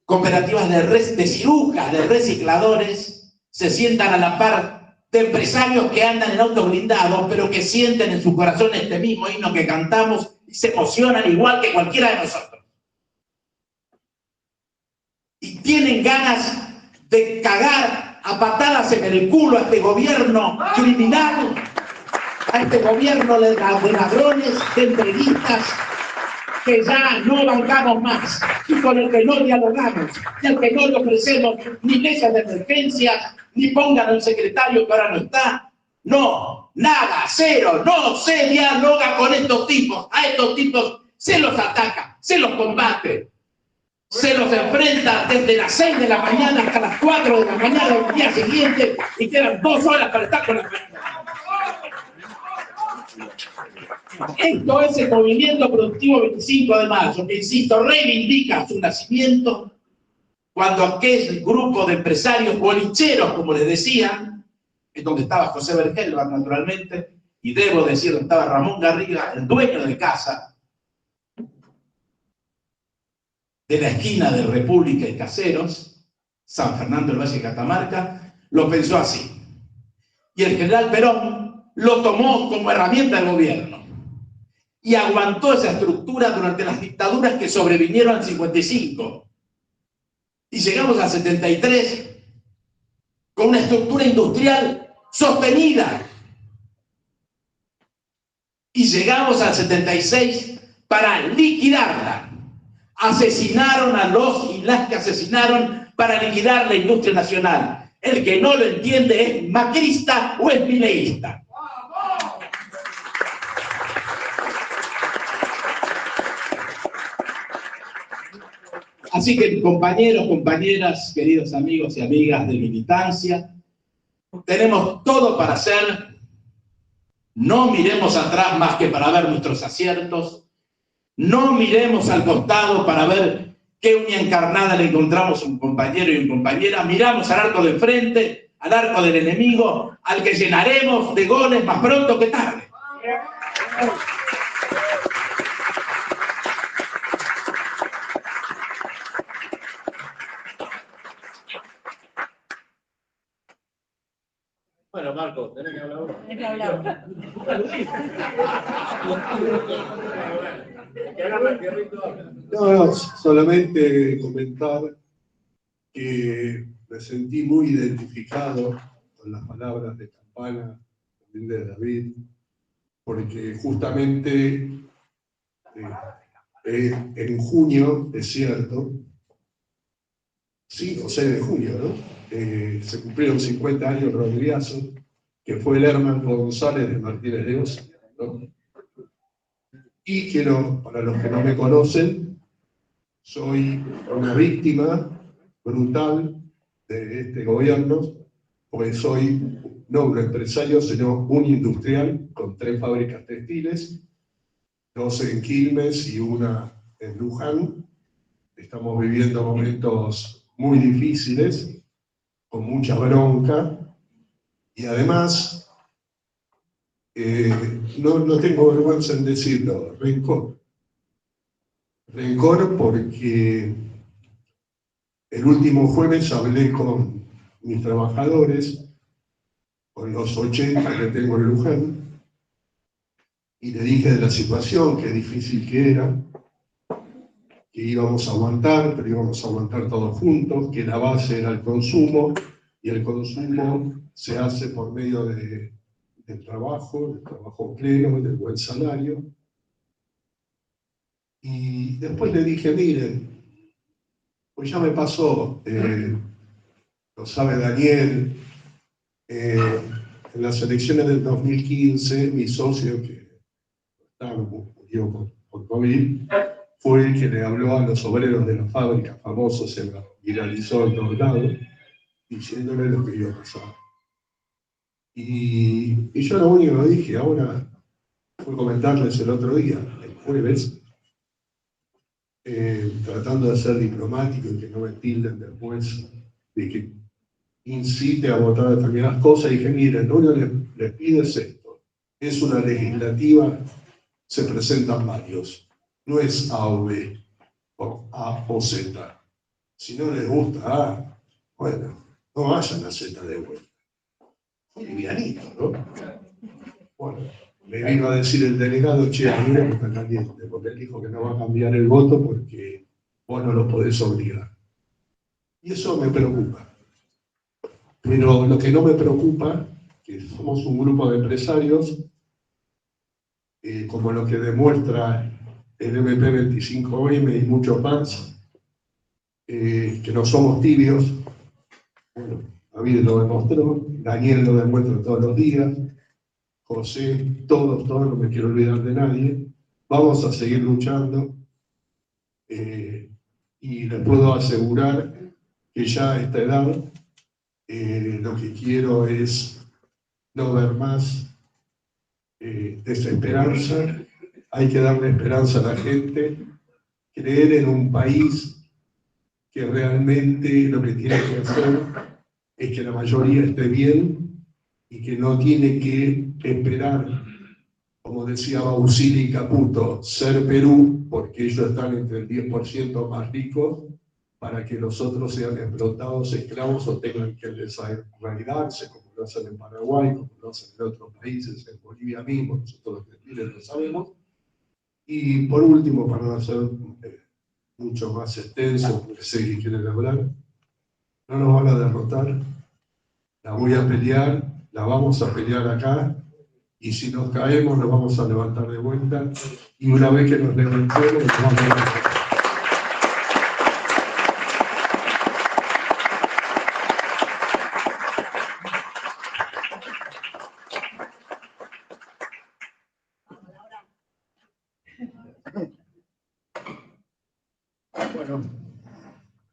D: cooperativas de cirujas, de recicladores, se sientan a la par de empresarios que andan en autos blindados, pero que sienten en su corazón este mismo himno que cantamos y se emocionan igual que cualquiera de nosotros. Y tienen ganas de cagar a patadas en el culo a este gobierno criminal, a este gobierno de ladrones, de entreguistas, que ya no bancamos más y con el que no dialogamos y al que no le ofrecemos ni mesas de emergencia, ni pongan al secretario que ahora no está. No, nada, cero, no se dialoga con estos tipos. A estos tipos se los ataca, se los combate, se los enfrenta desde las 6 de la mañana hasta las 4 de la mañana del día siguiente y quedan 2 horas para estar con la gente. Esto es el movimiento productivo 25 de mayo, que, insisto, reivindica su nacimiento cuando aquel grupo de empresarios bolicheros, como les decían, es donde estaba José Bergelba, naturalmente, y debo decir donde estaba Ramón Garriga, el dueño de casa, de la esquina de República y Caseros, San Fernando del Valle y Catamarca, lo pensó así. Y el general Perón lo tomó como herramienta del gobierno. Y aguantó esa estructura durante las dictaduras que sobrevinieron al 55. Y llegamos al 73 con una estructura industrial sostenida. Y llegamos al 76 para liquidarla. Asesinaron a los y las que asesinaron para liquidar la industria nacional. El que no lo entiende es macrista o es mileísta. Así que, compañeros, compañeras, queridos amigos y amigas de militancia, tenemos todo para hacer. No miremos atrás más que para ver nuestros aciertos. No miremos al costado para ver qué uña encarnada le encontramos a un compañero y una compañera. Miramos al arco de frente, al arco del enemigo, al que llenaremos de goles más pronto que tarde.
B: Bueno, Marco, tenés que hablar ahora.
E: Tenés que hablar.
A: No, solamente comentar que me sentí muy identificado con las palabras de Campana, también de David, porque justamente en junio, es cierto, 5 o 6 de junio, ¿no? Se cumplieron 50 años Rodrigazo, que fue el Herman González de Martínez de Oz, ¿no? Y quiero, para los que no me conocen, soy una víctima brutal de este gobierno, pues soy no un empresario, sino un industrial con 3 fábricas textiles, 2 en Quilmes y una en Luján. Estamos viviendo momentos muy difíciles, con mucha bronca, y además, no tengo vergüenza en decirlo, rencor. Rencor porque el último jueves hablé con mis trabajadores, con los 80 que tengo en Luján, y le dije de la situación, qué difícil que era, que íbamos a aguantar, pero íbamos a aguantar todos juntos, que la base era el consumo, y el consumo se hace por medio del trabajo pleno, del buen salario. Y después le dije, miren, pues ya me pasó, lo sabe Daniel, en las elecciones del 2015, mi socio, que murió por COVID, fue el que le habló a los obreros de la fábrica, famosos, se viralizó en todos lados, diciéndole lo que iba a pasar. Y yo lo único que dije ahora fue comentarles el otro día, el jueves, tratando de ser diplomático y que no me tilden después de que incite a votar determinadas cosas, y dije, miren, lo único que les pido es esto, es una legislativa, se presentan varios, no es A o B, o A o Z. Si no les gusta A, bueno, no vayan a Z de vuelta. Fue livianito, ¿no? Bueno, me vino a decir el delegado, che, a mí me está caliente, porque él dijo que no va a cambiar el voto porque vos no lo podés obligar. Y eso me preocupa. Pero lo que no me preocupa, que somos un grupo de empresarios, como lo que demuestra el MP25M y muchos más, que no somos tibios. Bueno, David lo demostró, Daniel lo demuestra todos los días, José, todos, no me quiero olvidar de nadie. Vamos a seguir luchando y les puedo asegurar que ya a esta edad lo que quiero es no ver más desesperanza. Hay que darle esperanza a la gente, creer en un país que realmente lo que tiene que hacer es que la mayoría esté bien y que no tiene que esperar, como decía Bausili y Caputo, ser Perú, porque ellos están entre el 10% más ricos, para que los otros sean explotados, esclavos o tengan que desarraigarse, como lo hacen en Paraguay, como lo hacen en otros países, en Bolivia mismo, nosotros los perfiles lo sabemos. Y por último, para no hacer mucho más extenso, porque sé que quieren hablar, no nos van a derrotar, la voy a pelear, la vamos a pelear acá, y si nos caemos nos vamos a levantar de vuelta, y una vez que nos levantemos nos vamos a levantar.
E: Bueno,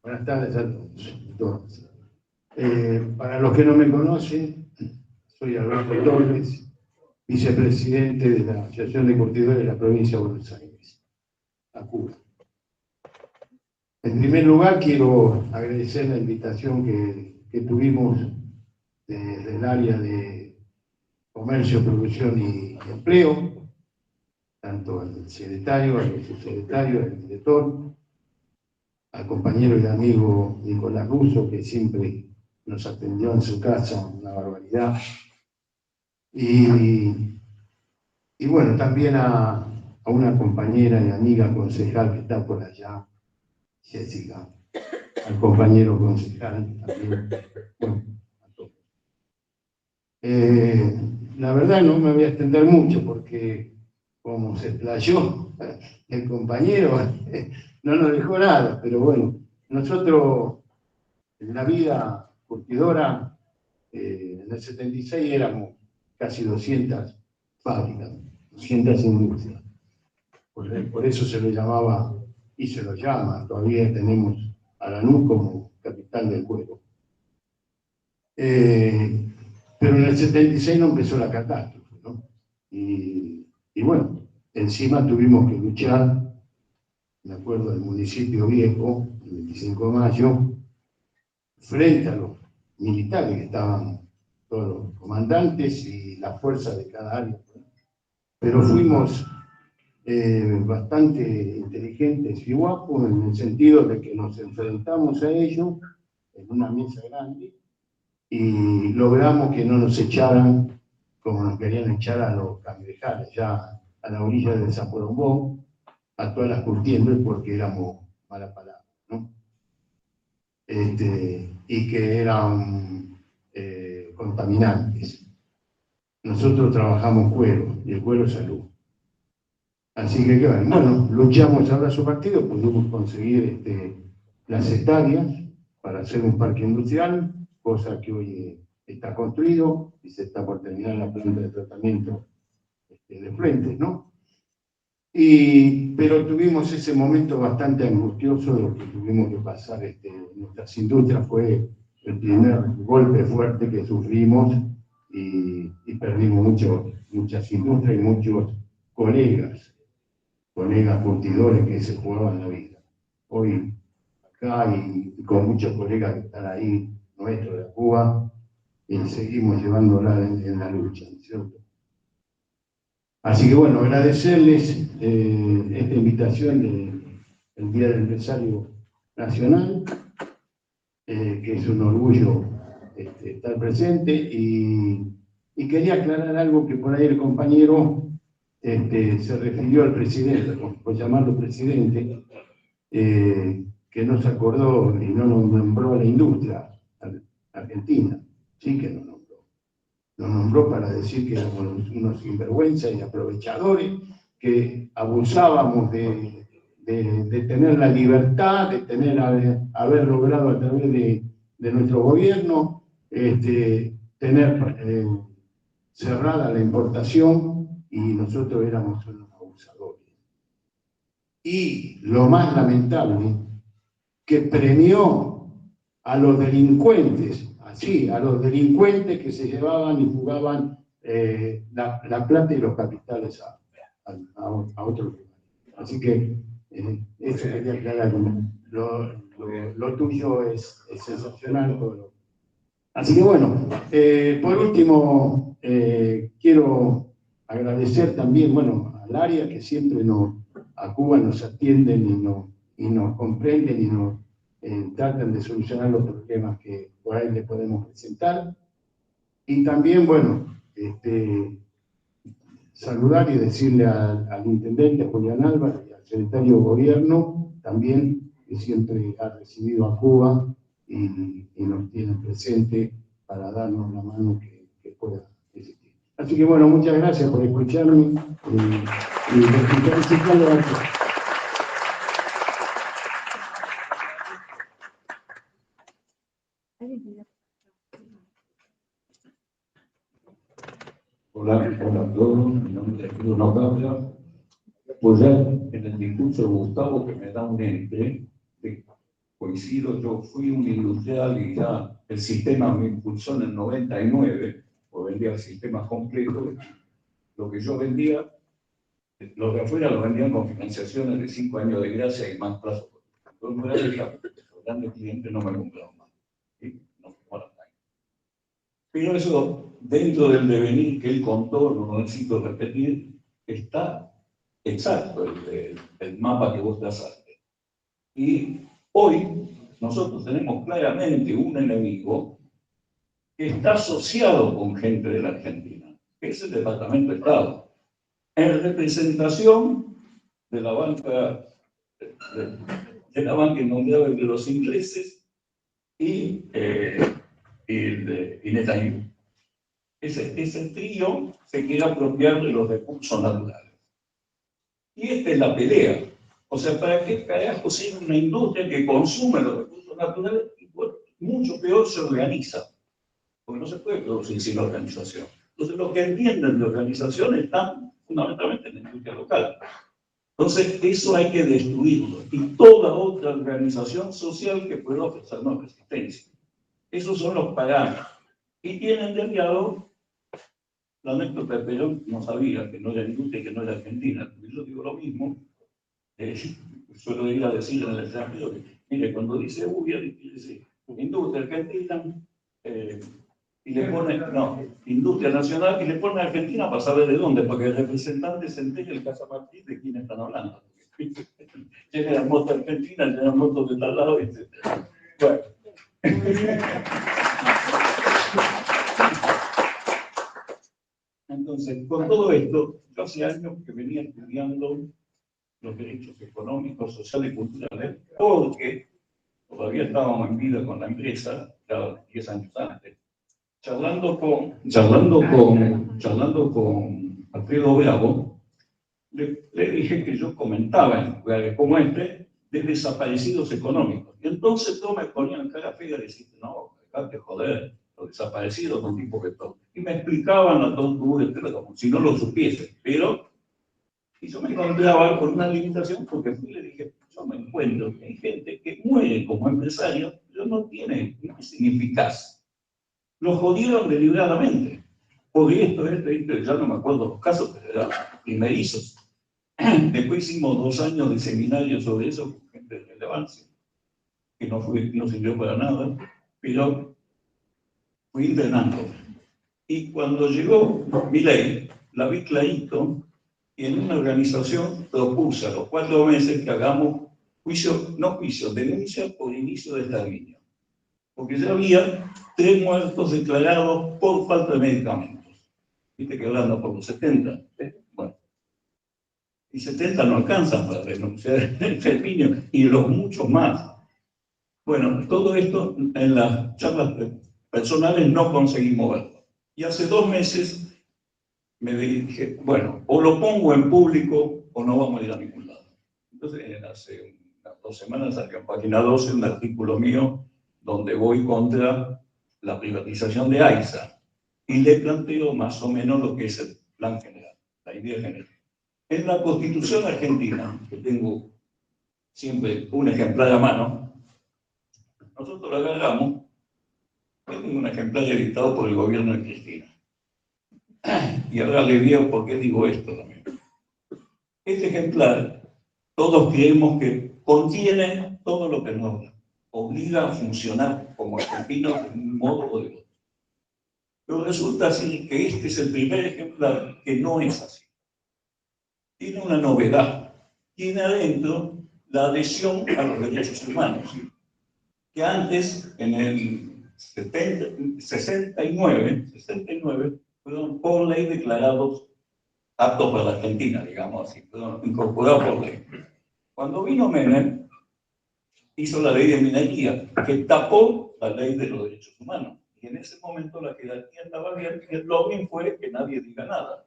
E: buenas tardes a todos. Para los que no me conocen, soy Alberto Torres, vicepresidente de la Asociación de Curtidores de la provincia de Buenos Aires, ACUBA. En primer lugar, quiero agradecer la invitación que tuvimos desde el área de Comercio, Producción y Empleo, tanto al secretario, al subsecretario, al director, al compañero y amigo Nicolás Russo, que siempre nos atendió en su casa, una barbaridad. Y bueno, también a una compañera y amiga concejal que está por allá, Jessica, al compañero concejal también, bueno, a todos. La verdad no me voy a extender mucho porque como se explayó el compañero, no nos dejó nada, pero bueno, nosotros en la vida curtidora, en el 76 éramos casi 200 fábricas, 200 industrias. Por eso se lo llamaba, y se lo llama, todavía tenemos a Lanús como capital del cuero. Pero en el 76 no empezó la catástrofe, ¿no? Y bueno, encima tuvimos que luchar, me acuerdo del municipio viejo, el 25 de mayo, frente a los militares que estaban todos los comandantes y las fuerzas de cada área. Pero fuimos bastante inteligentes y guapos en el sentido de que nos enfrentamos a ellos en una mesa grande y logramos que no nos echaran como nos querían echar a los cangrejales, ya a la orilla del Zaporombón, a todas las curtiembres porque éramos mala palabra, ¿no? Y que eran contaminantes. Nosotros trabajamos cuero, y el cuero es salud. Así que, bueno, luchamos a su partido, pudimos conseguir las hectáreas para hacer un parque industrial, cosa que hoy está construido y se está por terminar la planta de tratamiento de frentes, ¿no? Pero tuvimos ese momento bastante angustioso de lo que tuvimos que pasar. Nuestras industrias fue el primer golpe fuerte que sufrimos y perdimos muchas industrias y muchos colegas curtidores que se jugaban la vida. Hoy, acá y con muchos colegas que están ahí, nuestros de Cuba, y seguimos llevándola en la lucha, ¿cierto? Así que bueno, agradecerles esta invitación del Día del Empresario Nacional, que es un orgullo estar presente, y quería aclarar algo que por ahí el compañero se refirió al presidente, por llamarlo presidente, que no se acordó y no nos nombró a la industria argentina, sí que nos nombró. Nos nombró para decir que éramos unos sinvergüenzas y aprovechadores, que abusábamos de tener la libertad, de haber logrado a través de nuestro gobierno, tener cerrada la importación, y nosotros éramos unos abusadores. Y lo más lamentable, que premió a los delincuentes, así, a los delincuentes que se llevaban y jugaban la plata y los capitales a otro lugar. Así que eso quería aclarar. Lo tuyo es sensacional. Así que bueno, por último, quiero agradecer también, bueno, al área que siempre a Cuba nos atienden y nos comprenden y nos tratan de solucionar los problemas que por ahí le podemos presentar. Y también, bueno, saludar y decirle al intendente Julián Álvarez y al secretario de Gobierno también, que siempre ha recibido a Cuba y nos tiene presente para darnos la mano que pueda existir. Así que bueno, muchas gracias por escucharme y por escuchar.
F: Hola a todos, mi nombre es Bruno Cabra. Pues ya en el discurso de Gustavo, que me da un ente, coincido, yo fui un industrial y ya el sistema me impulsó en el 99, pues vendía sistemas completos. Lo que yo vendía, los de afuera lo vendían con financiaciones de 5 años de gracia y más plazo. Entonces, los grandes clientes no me compraron más. ¿Sí? No, pero eso, dentro del devenir que él contó, no necesito repetir, está exacto el mapa que vos trazaste. Y hoy nosotros tenemos claramente un enemigo que está asociado con gente de la Argentina, que es el Departamento de Estado, en representación de la banca inmobiliaria de los ingleses y Netanyahu. Ese trío se quiere apropiar de los recursos naturales. Y esta es la pelea. O sea, ¿para qué carajo ser una industria que consume los recursos naturales y mucho peor se organiza? Porque no se puede producir sin organización. Entonces, los que entienden de organización están fundamentalmente en la industria local. Entonces, eso hay que destruirlo. Y toda otra organización social que pueda ofrecernos resistencia. Esos son los parámetros. Y tienen de aliado la anécdota de Perón, no sabía que no era industria y que no era Argentina. Yo digo lo mismo. Suelo ir a decir en el extranjero que, mire, cuando dice dice industria argentina, y le pone, no, industria nacional, y le pone Argentina para saber de dónde, porque el representante se entere el Casa Martín de quién están hablando. General Motors Argentina, General Motors de tal lado, etc. Bueno. Entonces, con todo esto, yo hace años que venía estudiando los derechos económicos, sociales y culturales, porque todavía estábamos en vida con la empresa, ya 10 años antes, charlando con Alfredo Bravo, le dije que yo comentaba en lugares como este de desaparecidos económicos. Y entonces todos me ponían cara fea y decían, no, dejate joder, los desaparecidos son tipos que todo. Y me explicaban la tontura, como si no lo supiese. Pero, y yo me encontraba con una limitación porque fui y le dije, yo me encuentro que hay gente que muere como empresario, pero no es ineficaz. Lo jodieron deliberadamente. Porque esto, ya no me acuerdo los casos, pero eran primerizos. Después hicimos 2 años de seminario sobre eso con gente de relevancia, que no sirvió para nada, pero fui entrenando. Y cuando llegó Milei, la vi clarito, y en una organización propuso a los 4 meses que hagamos denuncia por inicio de exterminio. Porque ya había 3 muertos declarados por falta de medicamentos. Viste que hablando por los 70. Bueno. Y 70 no alcanzan para denunciar el exterminio, y los muchos más. Bueno, todo esto en las charlas personales no conseguimos verlo. Y hace 2 meses me dije, bueno, o lo pongo en público o no vamos a ir a ningún lado. Entonces, hace unas 2 semanas salió en Página 12 un artículo mío donde voy contra la privatización de AISA y le planteo más o menos lo que es el plan general, la idea general. En la Constitución argentina, que tengo siempre un ejemplar a mano, nosotros lo agarramos. Yo tengo un ejemplar editado por el gobierno de Cristina. Y ahora le digo por qué digo esto también. Este ejemplar, todos creemos que contiene todo lo que nos obliga a funcionar como argentinos de un modo o de otro. Pero resulta así que este es el primer ejemplar que no es así. Tiene una novedad. Tiene adentro la adhesión a los derechos humanos, que antes, en el 69, fueron por ley declarados aptos para la Argentina, digamos así, fueron incorporados por ley. Cuando vino Menem, hizo la ley de minería, que tapó la ley de los derechos humanos. Y en ese momento la jerarquía estaba bien, y el lobbying fue que nadie diga nada.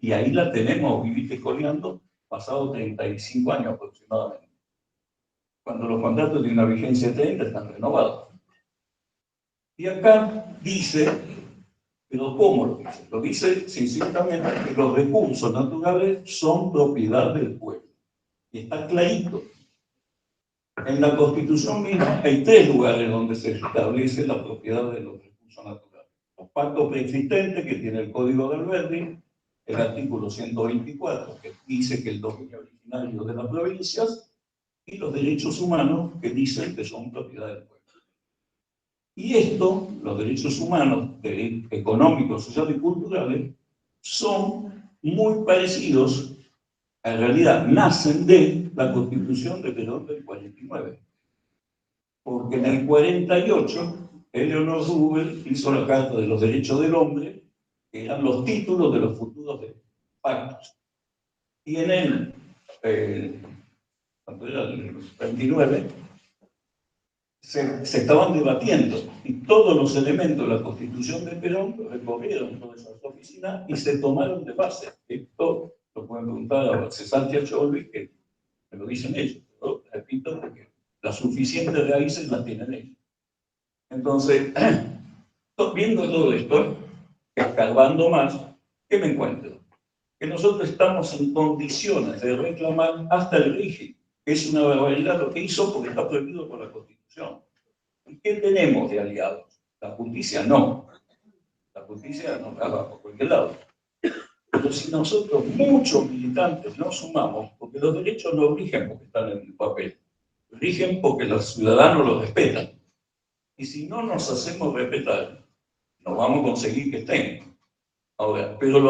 F: Y ahí la tenemos, viviste coleando, pasado 35 años aproximadamente. Cuando los contratos de una vigencia de 30 están renovados. Y acá dice, pero ¿cómo lo dice? Lo dice sencillamente que los recursos naturales son propiedad del pueblo. Y está clarito. En la Constitución misma hay 3 lugares donde se establece la propiedad de los recursos naturales. Los pactos preexistentes que tiene el Código de Alberdi, el artículo 124, que dice que el dominio originario de las provincias, y los derechos humanos que dicen que son propiedad del pueblo. Y esto, los derechos humanos, económicos, sociales y culturales, son muy parecidos, en realidad nacen de la Constitución de Perón del 49. Porque en el 48, Eleanor Roosevelt hizo la Carta de los Derechos del Hombre, que eran los títulos de los futuros pactos. Y en el 29, se estaban debatiendo y todos los elementos de la Constitución de Perón recorrieron todas esas oficinas y se tomaron de base. Esto lo pueden preguntar a César Tiacholvi, que me lo dicen ellos, pero repito, porque las suficientes raíces las tienen ellos. Entonces, viendo todo esto, escarbando más, ¿qué me encuentro? Que nosotros estamos en condiciones de reclamar hasta el régimen. Es una barbaridad lo que hizo porque está prohibido por la Constitución. ¿Y qué tenemos de aliados? La justicia no. La justicia nos va por cualquier lado. Pero si nosotros, muchos militantes, nos sumamos, porque los derechos no rigen porque están en el papel, rigen porque los ciudadanos los respetan. Y si no nos hacemos respetar, no vamos a conseguir que estén. Ahora, pero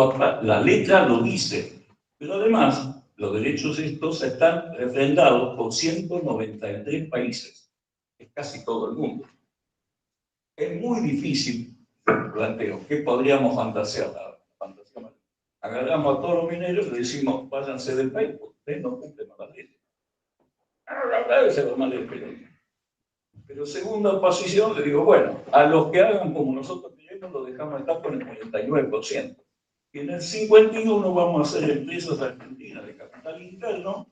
F: la letra lo dice. Pero además, los derechos estos están refrendados por 193 países. Es casi todo el mundo. Es muy difícil, planteo, ¿qué podríamos fantasear? Agarramos a todos los mineros y le decimos, váyanse del país, porque ustedes no cumplen las leyes. Pero segunda posición, le digo, bueno, a los que hagan como nosotros queremos, lo dejamos estar con el 49%. Y en el 51 vamos a hacer empresas argentinas de capital interno,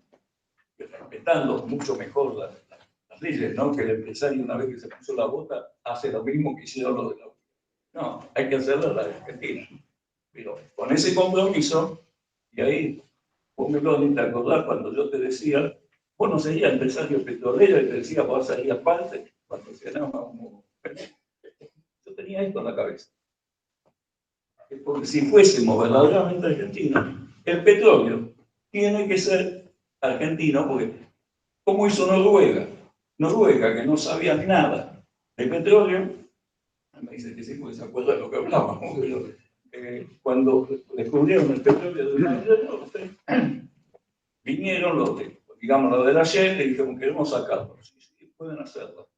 F: respetando mucho mejor las leyes, ¿no? Que el empresario, una vez que se puso la bota, hace lo mismo que hicieron los de la. No, hay que hacerlo la de Argentina. Pero con ese compromiso, y ahí vos me lo vas a acordar cuando yo te decía, vos no serías empresario petrolero y te decía, vos serías parte, cuando se ganaba como. Yo tenía esto en la cabeza. Porque si fuésemos verdaderamente argentinos, el petróleo tiene que ser argentino, porque ¿cómo hizo Noruega? Noruega, que no sabía nada de petróleo, me dice que sí, porque se acuerda de lo que hablábamos, cuando descubrieron el petróleo de Irlanda del Norte, vinieron los de la Shell y dijeron, queremos sacarlo. Sí, sí, pueden hacerlo.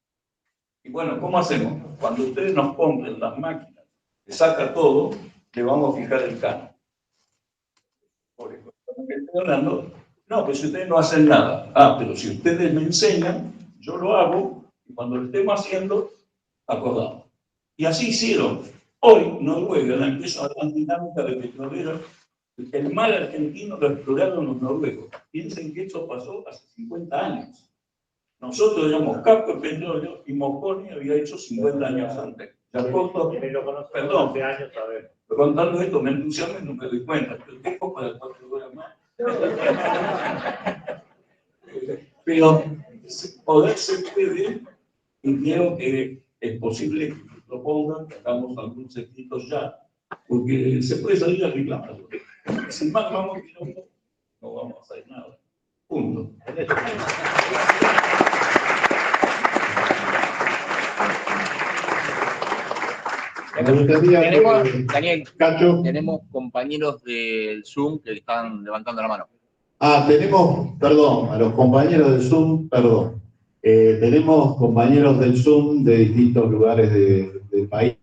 F: Y bueno, ¿cómo hacemos? Cuando ustedes nos compren las máquinas que saca todo, le vamos a fijar el canon. Por eso, estoy hablando, no, pues si ustedes no hacen nada. Ah, pero si ustedes me enseñan, yo lo hago, y cuando lo estemos haciendo, acordamos. Y así hicieron. Hoy, Noruega, la empresa dinámica de petrolera El mar argentino lo exploraron los noruegos. Piensen que eso pasó hace 50 años. Nosotros éramos Capo de Petróleo y Mosconi había hecho 50 años antes. Perdón, contando esto me entusiasmo y no me doy cuenta. Pero tengo para 4 horas más. Pero poder se puede, y creo que es posible que propongan que hagamos algunos escritos ya, porque se puede salir a reclamar. Si más vamos que no vamos a hacer nada. Punto.
G: Daniel,
B: Cacho.
G: tenemos compañeros del Zoom que están levantando la mano.
B: Tenemos, perdón, a los compañeros del Zoom, perdón. Tenemos compañeros del Zoom de distintos lugares del país.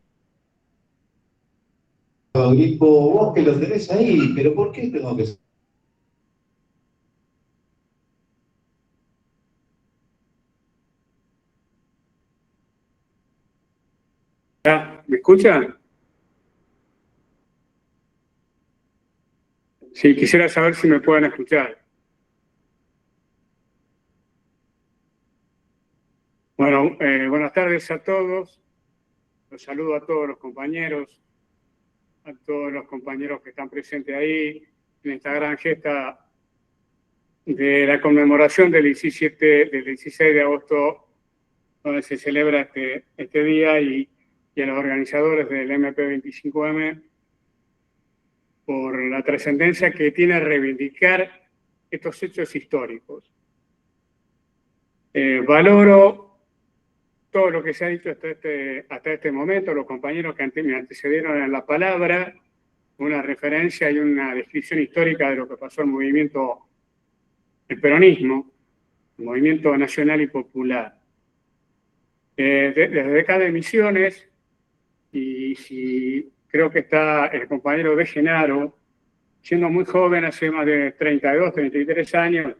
B: Grifo, vos que lo tenés ahí, pero ¿por qué tengo que...?
H: ¿Me escuchan? Sí, quisiera saber si me pueden escuchar. Bueno, buenas tardes a todos. Los saludo a todos los compañeros, a todos los compañeros que están presentes ahí en esta gran gesta de la conmemoración del 16 de agosto, donde se celebra este día, y a los organizadores del MP25M por la trascendencia que tiene reivindicar estos hechos históricos. Valoro todo lo que se ha dicho hasta este momento, los compañeros que me antecedieron en la palabra, una referencia y una descripción histórica de lo que pasó el peronismo, el movimiento nacional y popular. Desde décadas de Misiones, y si creo que está el compañero de Genaro, siendo muy joven, hace más de 32, 33 años,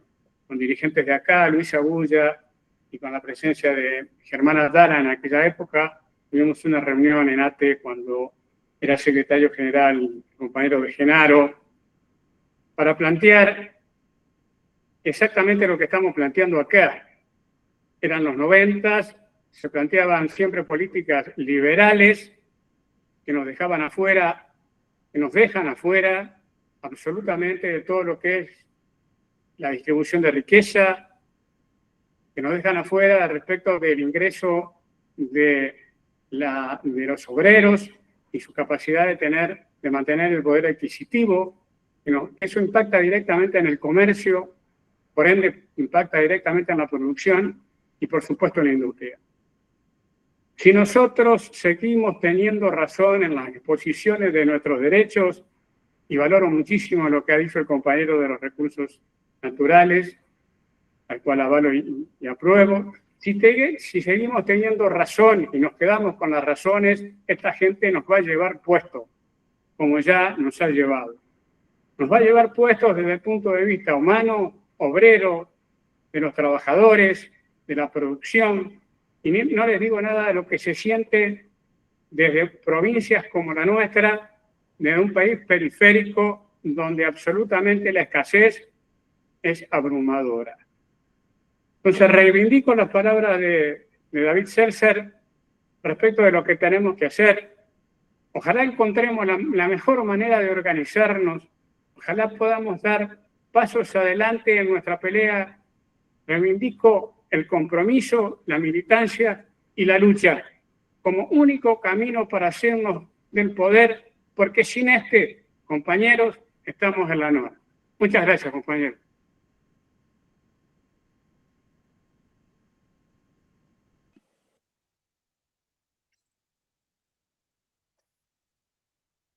H: con dirigentes de acá, Luis Agulla, y con la presencia de Germán Aldana en aquella época, tuvimos una reunión en ATE cuando era secretario general el compañero de Genaro, para plantear exactamente lo que estamos planteando acá. Eran los 90, se planteaban siempre políticas liberales que nos dejaban afuera, que nos dejan afuera absolutamente de todo lo que es la distribución de riqueza, que nos dejan afuera respecto del ingreso de los obreros y su capacidad de mantener el poder adquisitivo. Eso impacta directamente en el comercio, por ende impacta directamente en la producción y por supuesto en la industria. Si nosotros seguimos teniendo razón en las exposiciones de nuestros derechos, y valoro muchísimo lo que ha dicho el compañero de los recursos naturales, al cual avalo y apruebo, si seguimos teniendo razón y nos quedamos con las razones, esta gente nos va a llevar puesto, como ya nos ha llevado. Nos va a llevar puestos desde el punto de vista humano, obrero, de los trabajadores, de la producción, y no les digo nada de lo que se siente desde provincias como la nuestra, de un país periférico donde absolutamente la escasez es abrumadora. Entonces reivindico las palabras de David Seltzer respecto de lo que tenemos que hacer. Ojalá encontremos la mejor manera de organizarnos, ojalá podamos dar pasos adelante en nuestra pelea. Reivindico el compromiso, la militancia y la lucha como único camino para hacernos del poder, porque sin compañeros, estamos en la nada. Muchas gracias, compañeros.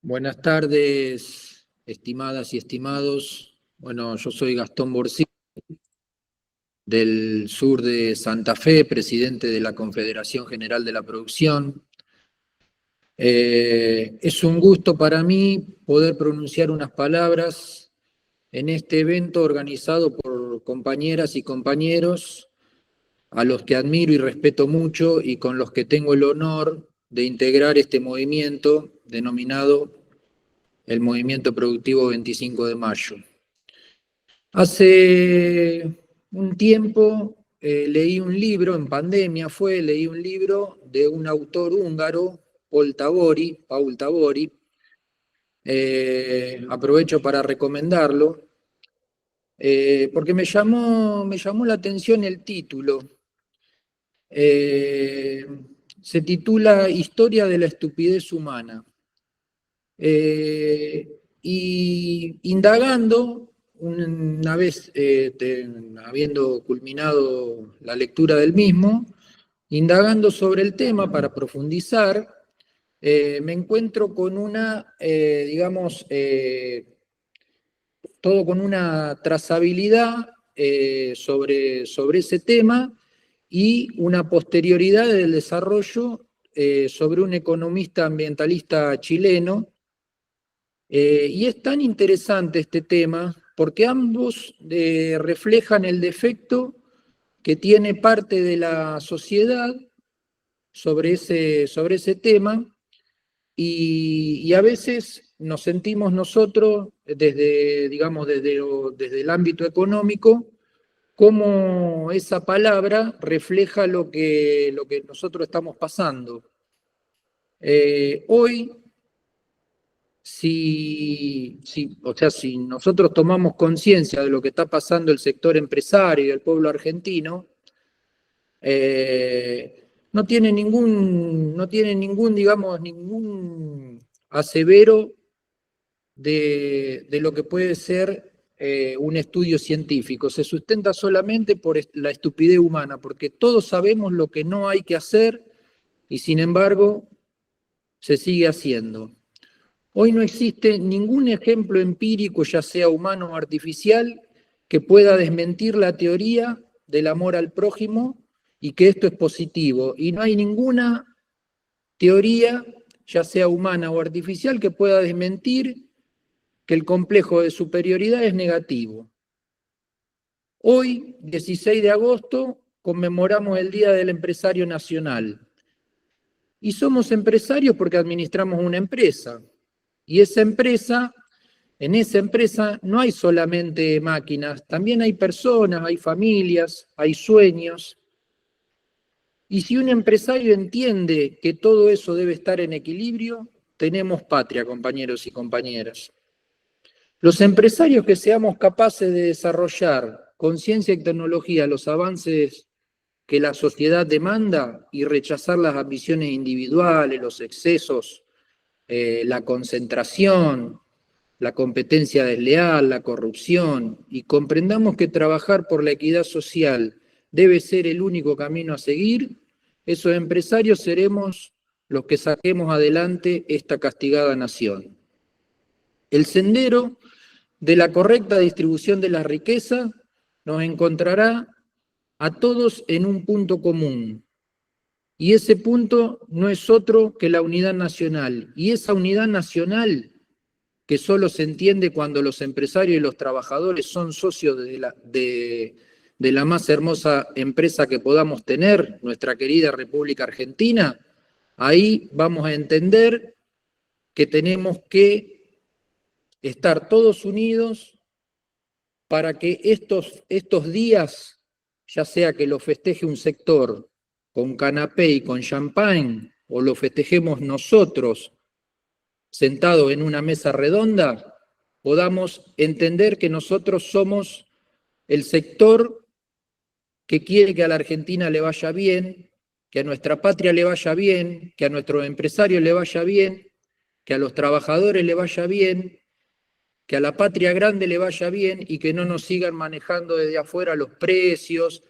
I: Buenas tardes, estimadas y estimados. Bueno, yo soy Gastón Borsí, del sur de Santa Fe, presidente de la Confederación General de la Producción. Es un gusto para mí poder pronunciar unas palabras en este evento organizado por compañeras y compañeros a los que admiro y respeto mucho y con los que tengo el honor de integrar este movimiento denominado el movimiento productivo 25 de mayo. Hace un tiempo leí un libro, en pandemia leí un libro de un autor húngaro, Paul Tabori. Aprovecho para recomendarlo, porque me llamó la atención el título. Se titula Historia de la estupidez humana. Y indagando, una vez habiendo culminado la lectura del mismo, indagando sobre el tema para profundizar, me encuentro con todo con una trazabilidad sobre ese tema y una posterioridad del desarrollo sobre un economista ambientalista chileno. Y es tan interesante este tema porque ambos reflejan el defecto que tiene parte de la sociedad sobre ese tema, y a veces nos sentimos nosotros, desde el ámbito económico, como esa palabra refleja lo que nosotros estamos pasando. Hoy, si nosotros tomamos conciencia de lo que está pasando el sector empresario y el pueblo argentino, no tiene ningún asevero de lo que puede ser un estudio científico. Se sustenta solamente por la estupidez humana, porque todos sabemos lo que no hay que hacer y sin embargo se sigue haciendo. Hoy no existe ningún ejemplo empírico, ya sea humano o artificial, que pueda desmentir la teoría del amor al prójimo y que esto es positivo. Y no hay ninguna teoría, ya sea humana o artificial, que pueda desmentir que el complejo de superioridad es negativo. Hoy, 16 de agosto, conmemoramos el Día del Empresario Nacional. Y somos empresarios porque administramos una empresa. Y en esa empresa no hay solamente máquinas, también hay personas, hay familias, hay sueños. Y si un empresario entiende que todo eso debe estar en equilibrio, tenemos patria, compañeros y compañeras. Los empresarios que seamos capaces de desarrollar con ciencia y tecnología los avances que la sociedad demanda y rechazar las ambiciones individuales, los excesos, la concentración, la competencia desleal, la corrupción, y comprendamos que trabajar por la equidad social debe ser el único camino a seguir, esos empresarios seremos los que saquemos adelante esta castigada nación. El sendero de la correcta distribución de la riqueza nos encontrará a todos en un punto común, y ese punto no es otro que la unidad nacional, y esa unidad nacional que solo se entiende cuando los empresarios y los trabajadores son socios de la más hermosa empresa que podamos tener, nuestra querida República Argentina. Ahí vamos a entender que tenemos que estar todos unidos para que estos días, ya sea que lo festeje un sector con canapé y con champán, o lo festejemos nosotros sentados en una mesa redonda, podamos entender que nosotros somos el sector que quiere que a la Argentina le vaya bien, que a nuestra patria le vaya bien, que a nuestros empresarios le vaya bien, que a los trabajadores le vaya bien, que a la patria grande le vaya bien, y que no nos sigan manejando desde afuera los precios,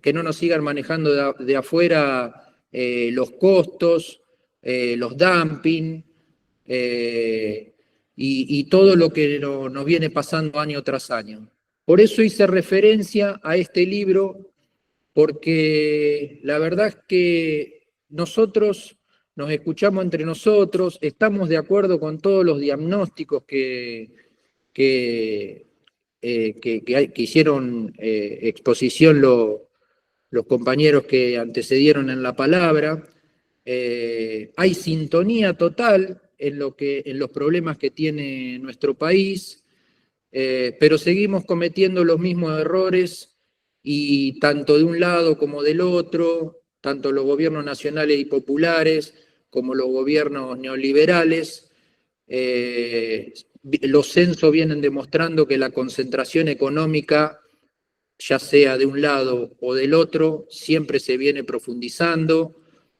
I: que no nos sigan manejando de afuera los costos, los dumping, y todo lo que nos viene pasando año tras año. Por eso hice referencia a este libro, porque la verdad es que nosotros nos escuchamos entre nosotros, estamos de acuerdo con todos los diagnósticos que hicieron exposición los compañeros que antecedieron en la palabra. Hay sintonía total en los problemas que tiene nuestro país, pero seguimos cometiendo los mismos errores y tanto de un lado como del otro, tanto los gobiernos nacionales y populares como los gobiernos neoliberales, los censos vienen demostrando que la concentración económica, ya sea de un lado o del otro, siempre se viene profundizando,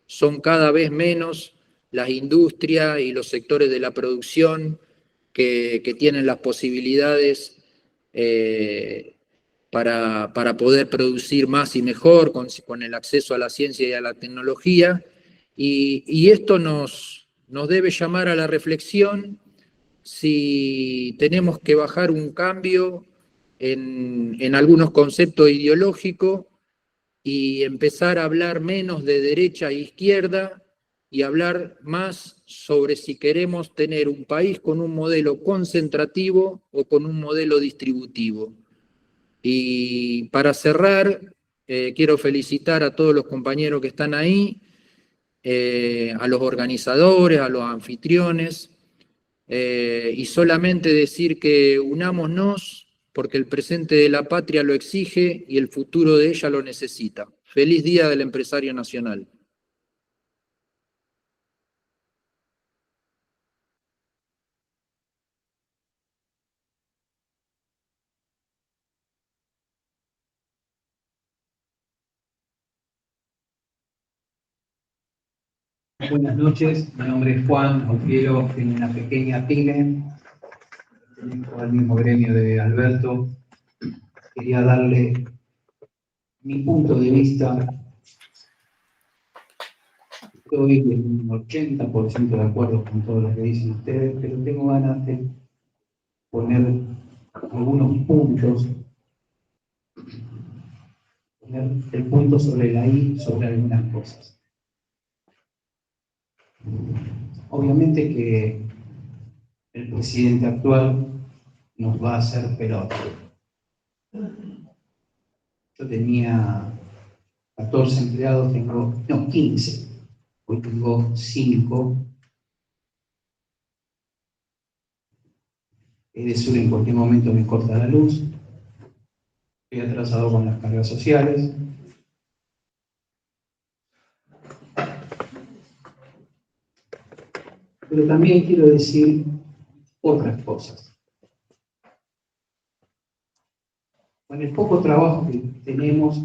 I: son cada vez menos las industrias y los sectores de la producción que tienen las posibilidades para poder producir más y mejor con el acceso a la ciencia y a la tecnología, y esto nos debe llamar a la reflexión si tenemos que bajar un cambio en algunos conceptos ideológicos y empezar a hablar menos de derecha e izquierda y hablar más sobre si queremos tener un país con un modelo concentrativo o con un modelo distributivo. Y para cerrar, quiero felicitar a todos los compañeros que están ahí, a los organizadores, a los anfitriones, y solamente decir que unámonos porque el presente de la patria lo exige y el futuro de ella lo necesita. Feliz Día del Empresario Nacional.
J: Buenas noches, mi nombre es Juan Ofiero, tengo una pequeña pyme, tengo al mismo gremio de Alberto. Quería darle mi punto de vista. Estoy en un 80% de acuerdo con todo lo que dicen ustedes, pero tengo ganas de poner algunos puntos, poner el punto sobre la I sobre algunas cosas. Obviamente que el presidente actual nos va a hacer pelota. Yo tenía 14 empleados, tengo 15, hoy tengo 5. Edesur en cualquier momento me corta la luz, estoy atrasado con las cargas sociales. Pero también quiero decir otras cosas. Con el poco trabajo que tenemos,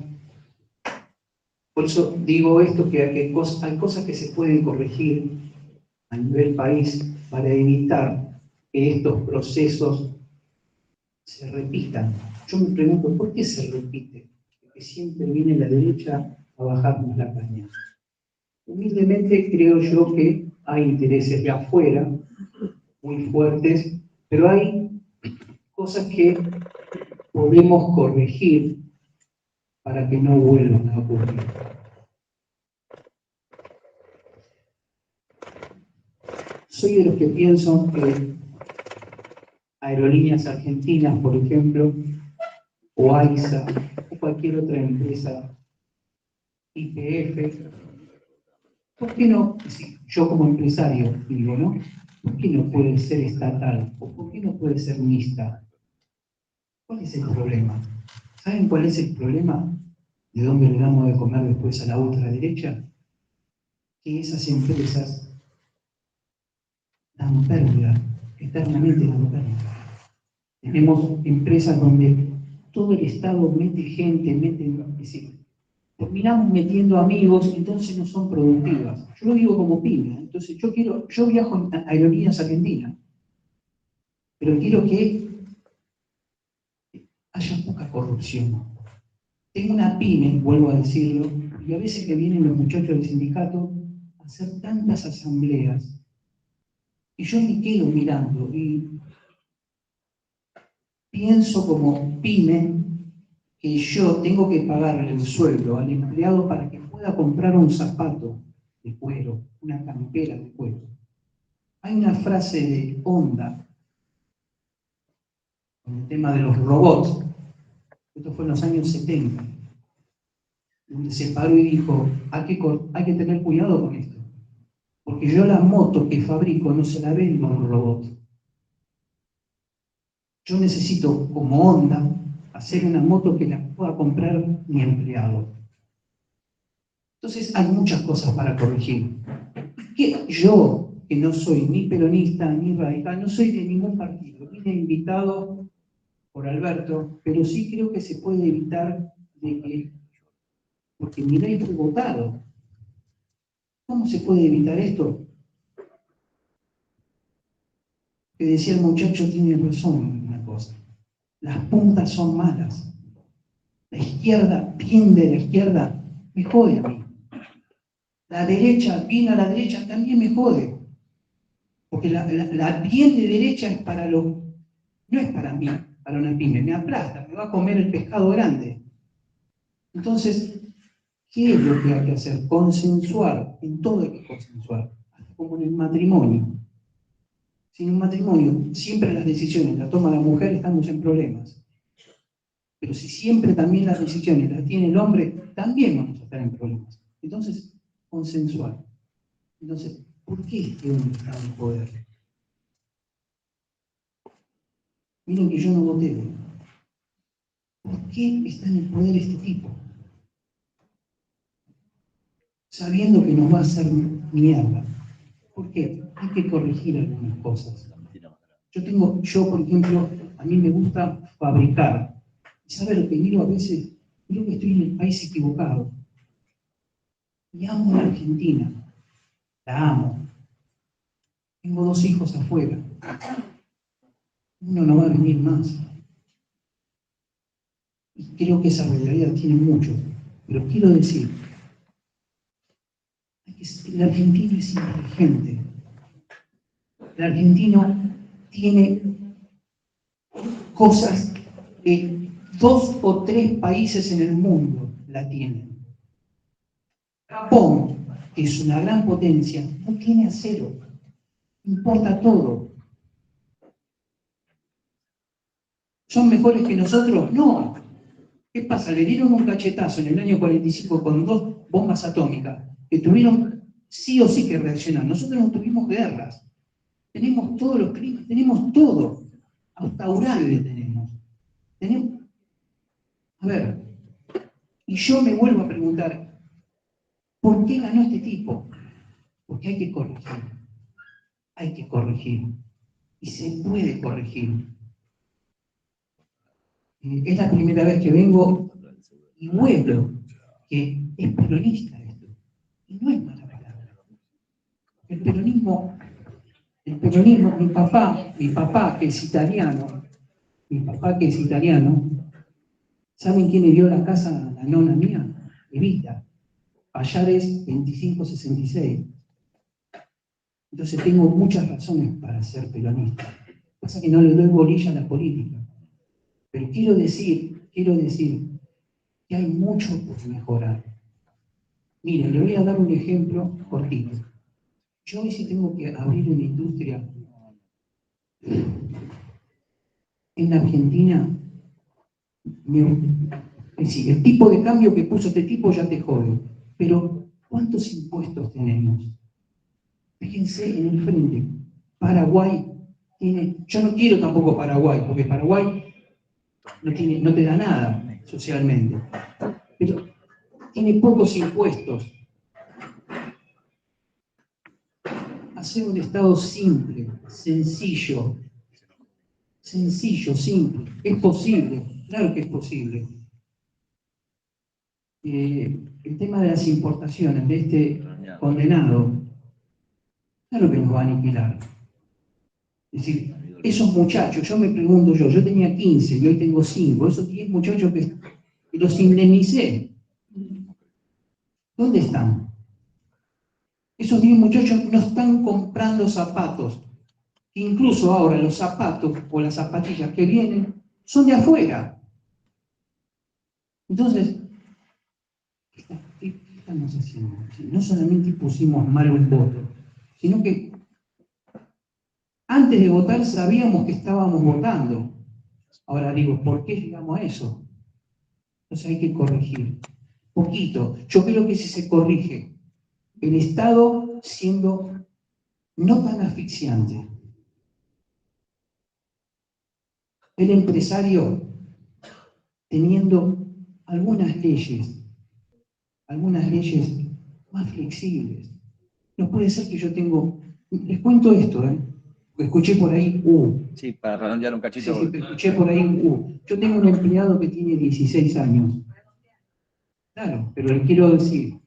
J: por eso digo esto, que hay cosas que se pueden corregir a nivel país para evitar que estos procesos se repitan. Yo me pregunto, ¿por qué se repite? Porque siempre viene la derecha a bajarnos la caña. Humildemente creo yo que hay intereses de afuera muy fuertes, pero hay cosas que podemos corregir para que no vuelvan a ocurrir. Soy de los que pienso que Aerolíneas Argentinas, por ejemplo, o AISA, o cualquier otra empresa, YPF, ¿por qué no, yo como empresario digo, ¿no? ¿Por qué no puede ser estatal? ¿O por qué no puede ser mixta? ¿Cuál es el problema? ¿Saben cuál es el problema? ¿De dónde le damos de comer después a la ultraderecha? Que esas empresas dan pérdida, eternamente dan pérdida. Tenemos empresas donde todo el Estado mete gente, es decir, terminamos metiendo amigos, entonces no son productivas. Yo lo digo como pyme, entonces yo viajo a Aerolíneas Argentinas, pero quiero que haya poca corrupción. Tengo una pyme, vuelvo a decirlo, y a veces que vienen los muchachos del sindicato a hacer tantas asambleas, y yo me quedo mirando, y pienso como pyme que yo tengo que pagarle el sueldo al empleado para que pueda comprar un zapato de cuero, una campera de cuero. Hay una frase de Honda con el tema de los robots, esto fue en los años 70, donde se paró y dijo, hay que tener cuidado con esto, Porque yo la moto que fabrico no se la vendo a un robot. Yo necesito, como Honda, hacer una moto que la pueda comprar mi empleado. Entonces hay muchas cosas para corregir. Que yo, que no soy ni peronista ni radical, no soy de ningún partido, vine invitado por Alberto, pero sí creo que se puede evitar de que, porque mi ley fue votado. ¿Cómo se puede evitar esto? Que decía el muchacho, tiene razón en una cosa. Las puntas son malas. La izquierda, bien de la izquierda, me jode a mí. La derecha, bien a la derecha, también me jode. Porque la bien de derecha es para los... No es para mí, para una pyme. Me aplasta, me va a comer el pescado grande. Entonces, ¿qué es lo que hay que hacer? Consensuar. En todo hay que consensuar. Como en el matrimonio. Si en un matrimonio siempre las decisiones las toma la mujer, estamos en problemas. Pero si siempre también las decisiones las tiene el hombre, también vamos a estar en problemas. Entonces, consensuar. Entonces, ¿por qué este hombre está en el poder? Miren que yo no voté. ¿Por qué está en el poder este tipo? Sabiendo que nos va a hacer mierda. ¿Por qué? Hay que corregir algunas cosas. Yo, por ejemplo, a mí me gusta fabricar. ¿Y sabe lo que miro a veces? Creo que estoy en el país equivocado. Y amo a la Argentina. La amo. Tengo 2 hijos afuera. Uno no va a venir más. Y creo que esa realidad tiene mucho. Pero quiero decir, el argentino es inteligente. El argentino tiene cosas que 2 o 3 países en el mundo la tienen. Japón, que es una gran potencia, no tiene acero. Importa todo. ¿Son mejores que nosotros? No. ¿Qué pasa? Le dieron un cachetazo en el año 45 con 2 bombas atómicas que tuvieron sí o sí que reaccionar. Nosotros no tuvimos guerras. Tenemos todos los crímenes, tenemos todo. Hasta Uralde tenemos. A ver, y yo me vuelvo a preguntar, ¿por qué ganó este tipo? Porque hay que corregir. Hay que corregir. Y se puede corregir. Es la primera vez que vengo y muestro que es peronista esto. Y no es mala palabra. El peronismo, mi papá que es italiano, ¿saben quién le dio la casa a la nona mía? Evita. Payares 2566. Entonces tengo muchas razones para ser peronista. Pasa que no le doy bolilla a la política. Pero quiero decir que hay mucho por mejorar. Miren, le voy a dar un ejemplo cortito. Yo hoy sí tengo que abrir una industria. En la Argentina, es decir, el tipo de cambio que puso este tipo ya te jode. Pero, ¿cuántos impuestos tenemos? Fíjense en el frente. Paraguay tiene... Yo no quiero tampoco Paraguay, porque Paraguay no te da nada socialmente. Pero tiene pocos impuestos. Hacer un Estado simple, sencillo, simple. Es posible, claro que es posible. El tema de las importaciones de este condenado, claro que nos va a aniquilar. Es decir, esos muchachos, yo me pregunto yo tenía 15 y hoy tengo 5, esos 10 muchachos que los indemnicé, ¿dónde están? Esos 10 muchachos no están comprando zapatos. Incluso ahora los zapatos o las zapatillas que vienen son de afuera. Entonces, ¿qué estamos haciendo? No solamente pusimos mal el voto, sino que antes de votar sabíamos que estábamos votando. Ahora digo, ¿por qué llegamos a eso? Entonces hay que corregir. Poquito. Yo creo que si se corrige el Estado siendo no tan asfixiante. El empresario teniendo algunas leyes más flexibles. No puede ser que yo tengo, les cuento esto, escuché por ahí,
G: Sí, para redondear un cachito.
J: sí, escuché por ahí, yo tengo un empleado que tiene 16 años. Claro, pero le quiero decir,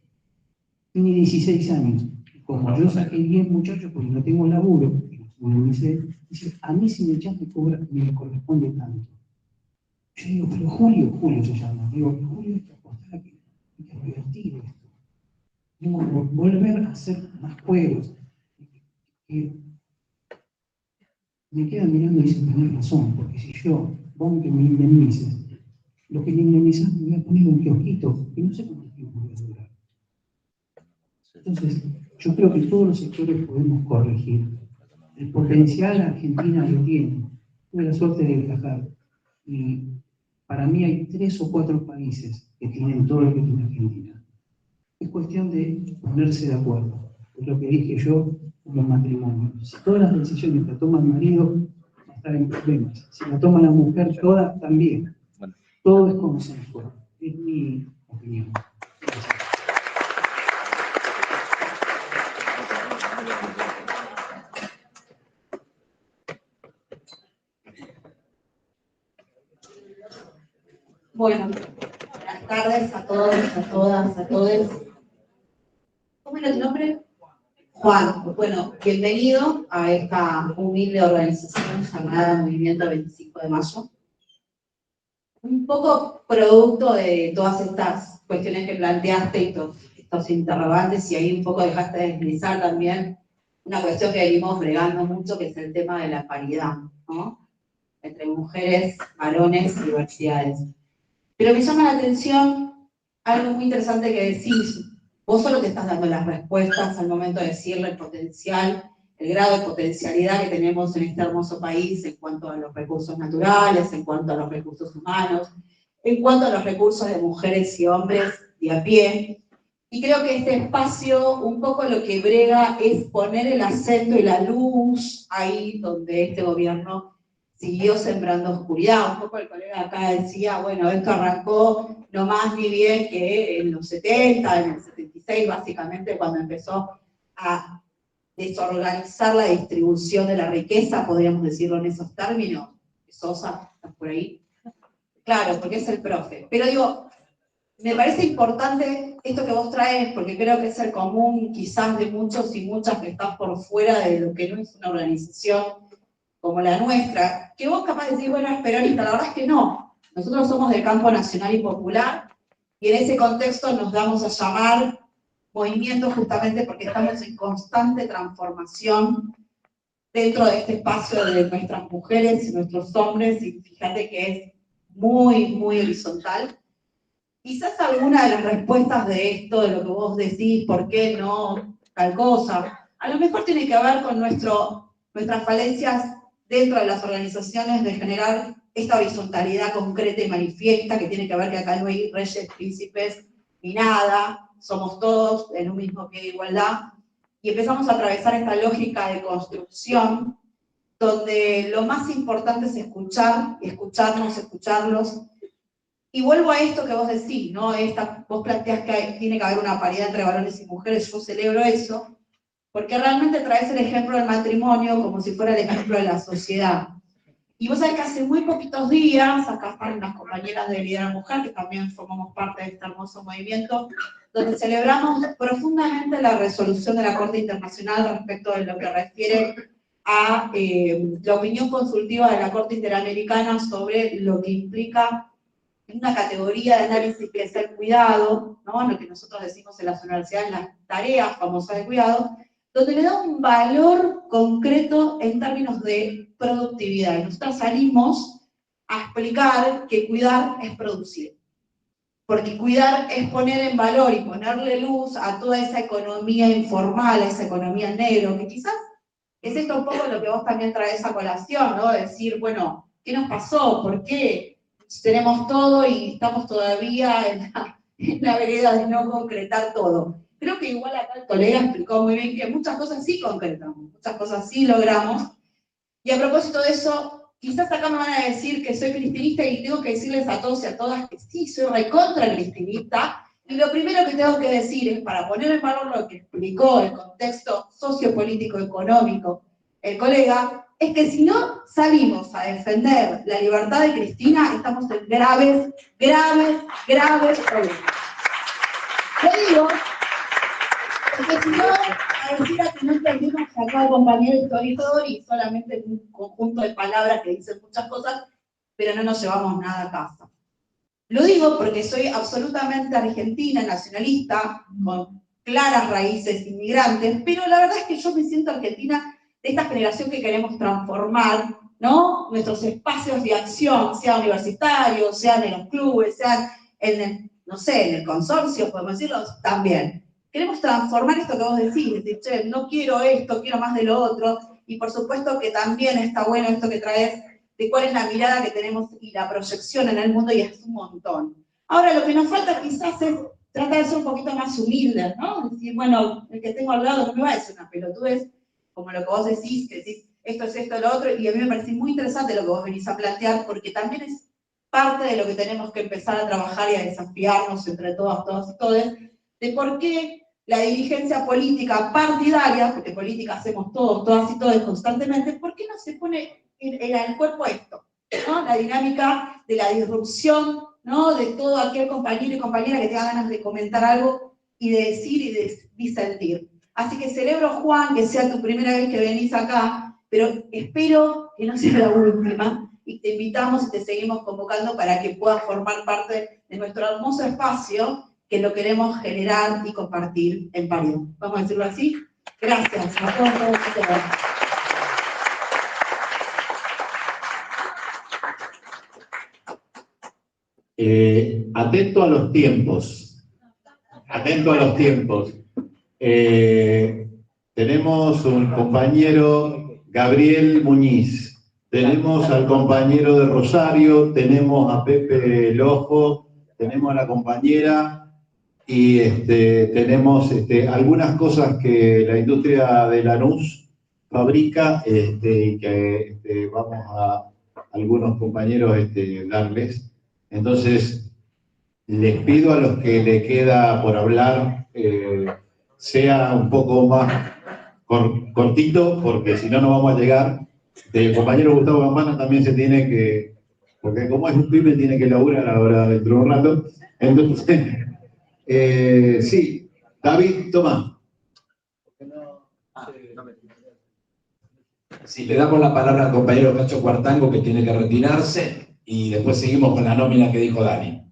J: tiene 16 años. Como yo saqué 10 muchachos porque no tengo laburo, dice, a mí si me echas me corresponde tanto. Yo digo, pero Julio se llama. Digo, Julio, hay que apostar a que hay que revertir esto. Digo, volver a hacer más juegos. Me quedan mirando y dicen, tenés razón, porque si vos que me indemnices, lo que le indemnizás me voy a poner un kiosquito, que no sé cuánto tiempo voy a durar. Entonces, yo creo que todos los sectores podemos corregir. El potencial Argentina lo tiene. Tuve la suerte de viajar. Y para mí hay 3 o 4 países que tienen todo lo que tiene Argentina. Es cuestión de ponerse de acuerdo. Es lo que dije yo como matrimonio. Si todas las decisiones las toma el marido, va a estar en problemas. Si la toma la mujer, todas también. Todo es consensual. Es mi opinión. Gracias.
K: Bueno, buenas tardes a todos, a todas, a todos. ¿Cómo era tu nombre? Juan. Bueno, bienvenido a esta humilde organización llamada Movimiento 25 de Mayo. Un poco producto de todas estas cuestiones que planteaste y todos estos interrogantes, y ahí un poco dejaste de deslizar también una cuestión que venimos bregando mucho, que es el tema de la paridad, ¿no? Entre mujeres, varones y diversidades. Pero me llama la atención algo muy interesante que decís. Vos solo te estás dando las respuestas al momento de decirle el potencial, el grado de potencialidad que tenemos en este hermoso país en cuanto a los recursos naturales, en cuanto a los recursos humanos, en cuanto a los recursos de mujeres y hombres de a pie. Y creo que este espacio un poco lo que brega es poner el acento y la luz ahí donde este gobierno siguió sembrando oscuridad. Un poco el colega acá decía, bueno, esto arrancó no más ni bien que en los 70, en el 76, básicamente, cuando empezó a desorganizar la distribución de la riqueza, podríamos decirlo en esos términos. Sosa, ¿estás por ahí? Claro, porque es el profe. Pero digo, me parece importante esto que vos traes, porque creo que es el común quizás de muchos y muchas que están por fuera de lo que no es una organización como la nuestra, que vos capaz de decir, bueno, es peronista, la verdad es que no. Nosotros somos del campo nacional y popular, y en ese contexto nos damos a llamar movimiento justamente porque estamos en constante transformación dentro de este espacio de nuestras mujeres y nuestros hombres, y fíjate que es muy, muy horizontal. Quizás alguna de las respuestas de esto, de lo que vos decís, por qué no tal cosa, a lo mejor tiene que ver con nuestras falencias dentro de las organizaciones de generar esta horizontalidad concreta y manifiesta, que tiene que ver que acá no hay reyes, príncipes, ni nada, somos todos en un mismo pie de igualdad, y empezamos a atravesar esta lógica de construcción, donde lo más importante es escuchar, y escucharlos. Y vuelvo a esto que vos decís, ¿no? Vos planteás que tiene que haber una paridad entre varones y mujeres, yo celebro eso, porque realmente traes el ejemplo del matrimonio como si fuera el ejemplo de la sociedad. Y vos sabés que hace muy poquitos días, acá están unas compañeras de Liderar Mujer, que también formamos parte de este hermoso movimiento, donde celebramos profundamente la resolución de la Corte Internacional respecto de lo que refiere a la opinión consultiva de la Corte Interamericana sobre lo que implica una categoría de análisis que es el cuidado, ¿no? Lo que nosotros decimos en las universidades, las tareas famosas de cuidado, donde le da un valor concreto en términos de productividad. Y nosotros salimos a explicar que cuidar es producir. Porque cuidar es poner en valor y ponerle luz a toda esa economía informal, a esa economía negro, que quizás es esto un poco lo que vos también traes a colación, ¿no? Decir, bueno, ¿qué nos pasó? ¿Por qué tenemos todo y estamos todavía en la vereda de no concretar todo? Creo que igual acá el colega explicó muy bien que muchas cosas sí concretamos, muchas cosas sí logramos. Y a propósito de eso, quizás acá me van a decir que soy cristinista y tengo que decirles a todos y a todas que sí, soy recontra cristinista. Y lo primero que tengo que decir es, para poner en valor lo que explicó el contexto sociopolítico, económico, el colega, es que si no salimos a defender la libertad de Cristina, estamos en graves, graves, graves problemas. Lo digo, porque si no, pareciera que no entendimos acá al compañero historiador y solamente un conjunto de palabras que dicen muchas cosas, pero no nos llevamos nada a casa. Lo digo porque soy absolutamente argentina, nacionalista, con claras raíces inmigrantes, pero la verdad es que yo me siento argentina de esta generación que queremos transformar, ¿no? Nuestros espacios de acción, sea universitarios, sean en los clubes, sean en el, no sé, en el consorcio, podemos decirlo, también. Queremos transformar esto que vos decís, decir, che, no quiero esto, quiero más de lo otro, y por supuesto que también está bueno esto que traes, de cuál es la mirada que tenemos y la proyección en el mundo, y es un montón. Ahora, lo que nos falta quizás es tratar de ser un poquito más humildes, ¿no? Decir, bueno, el que tengo al lado no me va a decir una pelotudez, como lo que vos decís, que decís, esto es esto, lo otro, y a mí me parece muy interesante lo que vos venís a plantear, porque también es parte de lo que tenemos que empezar a trabajar y a desafiarnos entre todas, todos y todos, de por qué la dirigencia política partidaria, porque política hacemos todos, todas y todos constantemente, ¿por qué no se pone en el cuerpo esto? ¿No? La dinámica de la disrupción, ¿no? De todo aquel compañero y compañera que tenga ganas de comentar algo y de decir y de disentir. Así que celebro, Juan, que sea tu primera vez que venís acá, pero espero que no sea la última, y te invitamos y te seguimos convocando para que puedas formar parte de nuestro hermoso espacio que lo queremos generar y compartir en Parió. ¿Vamos a decirlo así? Gracias a todos y todas.
B: Atento a los tiempos. Atento a los tiempos. Tenemos un compañero, Gabriel Muñiz. Tenemos al compañero de Rosario, tenemos a Pepe Lojo, tenemos a la compañera y tenemos algunas cosas que la industria de Lanús fabrica y que vamos a algunos compañeros darles. Entonces, les pido a los que le queda por hablar, sea un poco más cortito, porque si no, no vamos a llegar. El compañero Gustavo Campana también se tiene que, porque como es un pibe, tiene que laburar ahora dentro de un rato. Entonces, sí, David, toma.
D: Sí, le damos la palabra al compañero Cacho Cuartango, que tiene que retirarse, y después seguimos con la nómina que dijo Dani.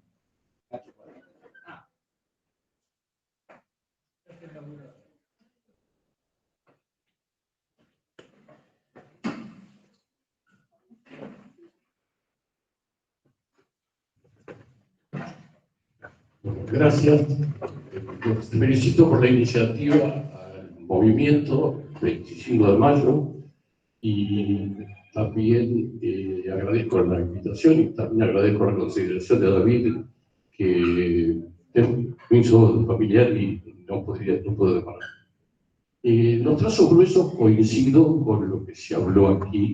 L: Gracias. Los felicito por la iniciativa al movimiento 25 de mayo y también agradezco la invitación y también agradezco la consideración de David, que me hizo familiar y no puedo deparar. Los trazos gruesos coincido con lo que se habló aquí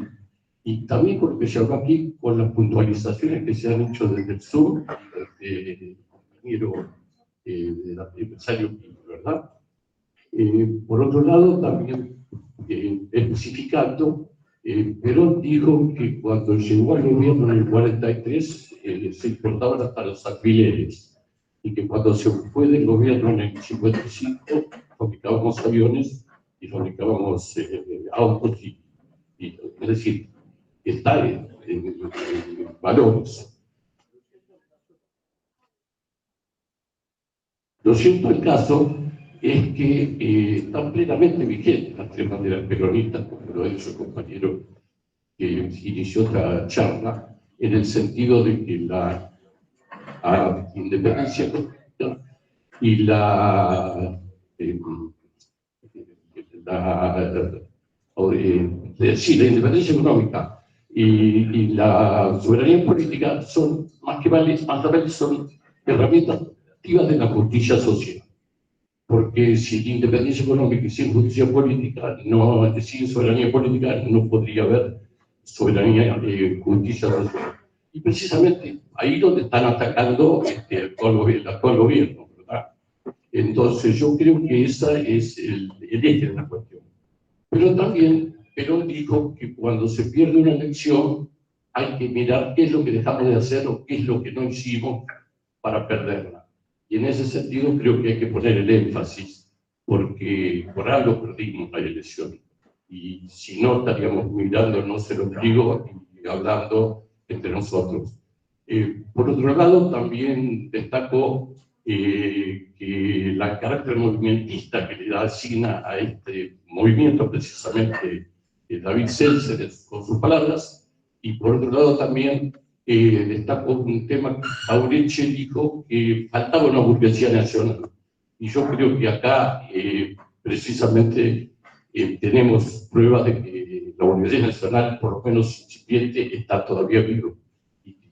L: y también con lo que se habló aquí, con las puntualizaciones que se han hecho desde el sur, desde compañero del empresario, ¿verdad? Por otro lado, también especificando, Perón dijo que cuando llegó al gobierno en el 43 se importaban hasta los alfileres y que cuando se fue del gobierno en el 55 fabricábamos aviones y fabricábamos autos es decir, está en valores. Lo cierto del caso es que están plenamente vigentes las tres banderas peronistas, como lo ha dicho el compañero que inició otra charla, en el sentido de que la independencia y la independencia económica y la soberanía política son, más que vales, son herramientas de la justicia social. porque sin independencia económica y sin justicia política, sin soberanía política, no podría haber soberanía y justicia social. Y precisamente ahí donde están atacando el actual gobierno, ¿verdad? Entonces yo creo que esa es el eje de la cuestión. Pero también Perón dijo que cuando se pierde una elección hay que mirar qué es lo que dejamos de hacer o qué es lo que no hicimos para perderla. Y en ese sentido creo que hay que poner el énfasis, porque por algo perdimos la elección. Y si no, estaríamos mirándonos el ombligo y hablando entre nosotros. Por otro lado, también destaco que la carácter movimentista que le da asigna a este movimiento, precisamente David Seltzer con sus palabras, y por otro lado también destaco un tema que Aureche dijo que faltaba una burguesía nacional. Y yo creo que acá precisamente tenemos pruebas de que la burguesía nacional, por lo menos incipiente, está todavía vivo.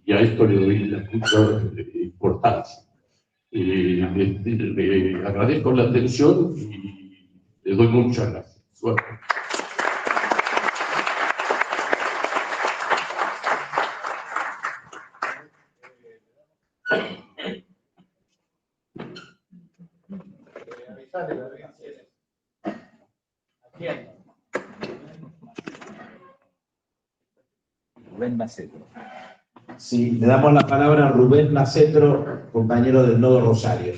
L: Y a esto le doy la mucha importancia. Le agradezco la atención y le doy muchas gracias. Suerte.
M: Rubén Macetro. Sí, le damos la palabra a Rubén Macetro, compañero del Nodo Rosario.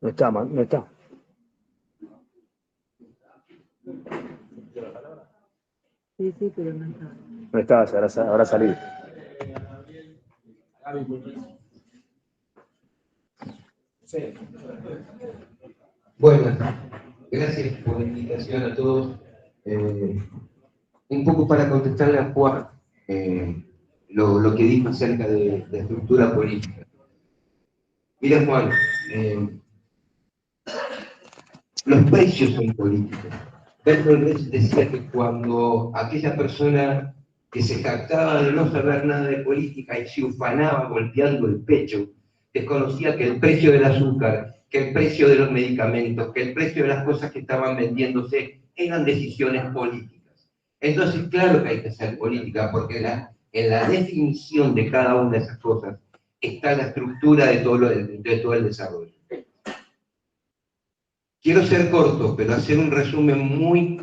N: No está, no está.
O: Sí, sí, pero no está.
N: No está, habrá salido.
P: Bueno, gracias por la invitación a todos. Un poco para contestarle a Juan lo que dijo acerca de la estructura política. Mira, Juan, los precios son políticos. Bertolt Brecht decía que cuando aquella persona que se jactaba de no saber nada de política y se ufanaba golpeando el pecho, desconocía que el precio del azúcar, que el precio de los medicamentos, que el precio de las cosas que estaban vendiéndose eran decisiones políticas. Entonces, claro que hay que hacer política, porque en la definición de cada una de esas cosas está la estructura de todo el desarrollo. Quiero ser corto, pero hacer un resumen muy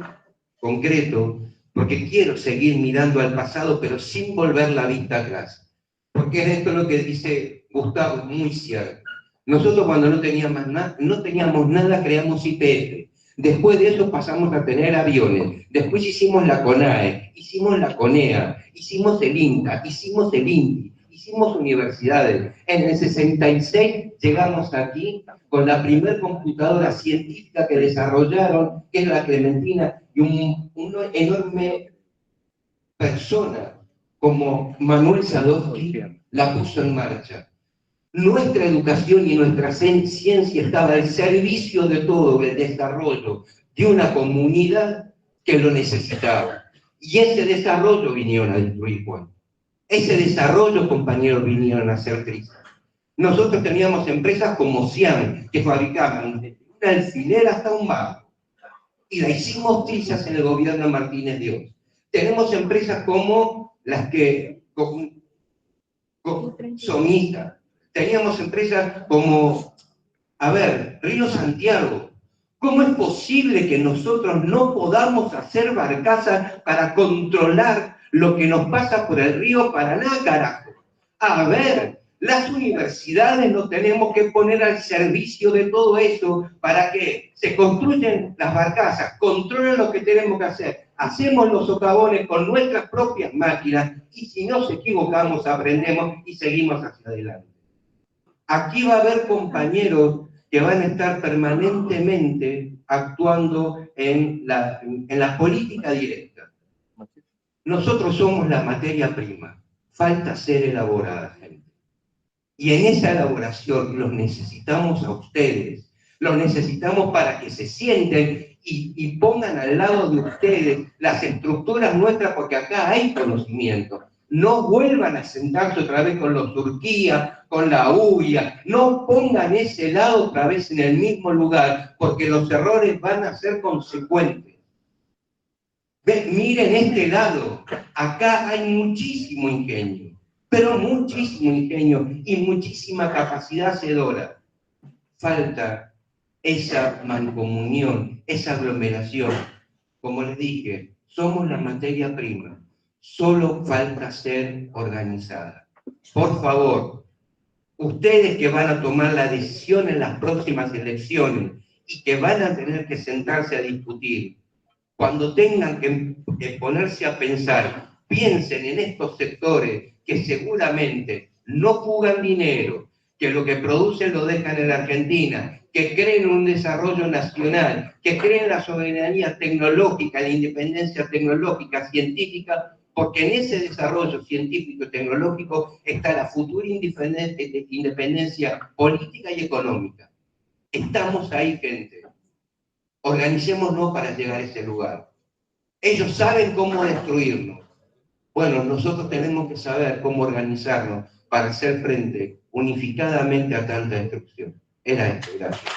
P: concreto, porque quiero seguir mirando al pasado, pero sin volver la vista atrás. Porque es esto lo que dice Gustavo, muy cierto. Nosotros cuando no teníamos nada, creamos IPF. Después de eso pasamos a tener aviones. Después hicimos la CONAE, hicimos la CONEA, hicimos el INTA, hicimos el INTI, hicimos universidades. En el 66 llegamos aquí con la primer computadora científica que desarrollaron, que es la Clementina, y una enorme persona como Manuel Sadowski la puso en marcha. Nuestra educación y nuestra ciencia estaba al servicio de todo el desarrollo de una comunidad que lo necesitaba. Y ese desarrollo vinieron a destruir, Juan. Ese desarrollo, compañeros, vinieron a hacer crisis. Nosotros teníamos empresas como Cian, que fabricaban de una alfilera hasta un barco. Y la hicimos trizas en el gobierno de Martínez Dios. Tenemos empresas como las que... Somita. Teníamos empresas como, Río Santiago. ¿Cómo es posible que nosotros no podamos hacer barcazas para controlar lo que nos pasa por el río Paraná, carajo? Las universidades nos tenemos que poner al servicio de todo eso para que se construyan las barcazas, controlen lo que tenemos que hacer, hacemos los socavones con nuestras propias máquinas y si nos equivocamos aprendemos y seguimos hacia adelante. Aquí va a haber compañeros que van a estar permanentemente actuando en la política directa. Nosotros somos la materia prima, falta ser elaborada, gente. Y en esa elaboración los necesitamos a ustedes, los necesitamos para que se sienten y pongan al lado de ustedes las estructuras nuestras, porque acá hay conocimiento. No vuelvan a sentarse otra vez con los Turquía, con la UIA, no pongan ese lado otra vez en el mismo lugar, porque los errores van a ser consecuentes. Miren este lado, acá hay muchísimo ingenio, pero muchísimo ingenio y muchísima capacidad hacedora. Falta esa mancomunión, esa aglomeración. Como les dije, somos la materia prima, solo falta ser organizada. Por favor, ustedes que van a tomar la decisión en las próximas elecciones y que van a tener que sentarse a discutir, cuando tengan que ponerse a pensar, piensen en estos sectores que seguramente no fugan dinero, que lo que producen lo dejan en la Argentina, que creen un desarrollo nacional, que creen la soberanía tecnológica, la independencia tecnológica, científica, porque en ese desarrollo científico y tecnológico está la futura independencia política y económica. Estamos ahí, gente. Organicémonos para llegar a ese lugar. Ellos saben cómo destruirnos. Bueno, nosotros tenemos que saber cómo organizarnos para hacer frente unificadamente a tanta destrucción. Era esto, gracias.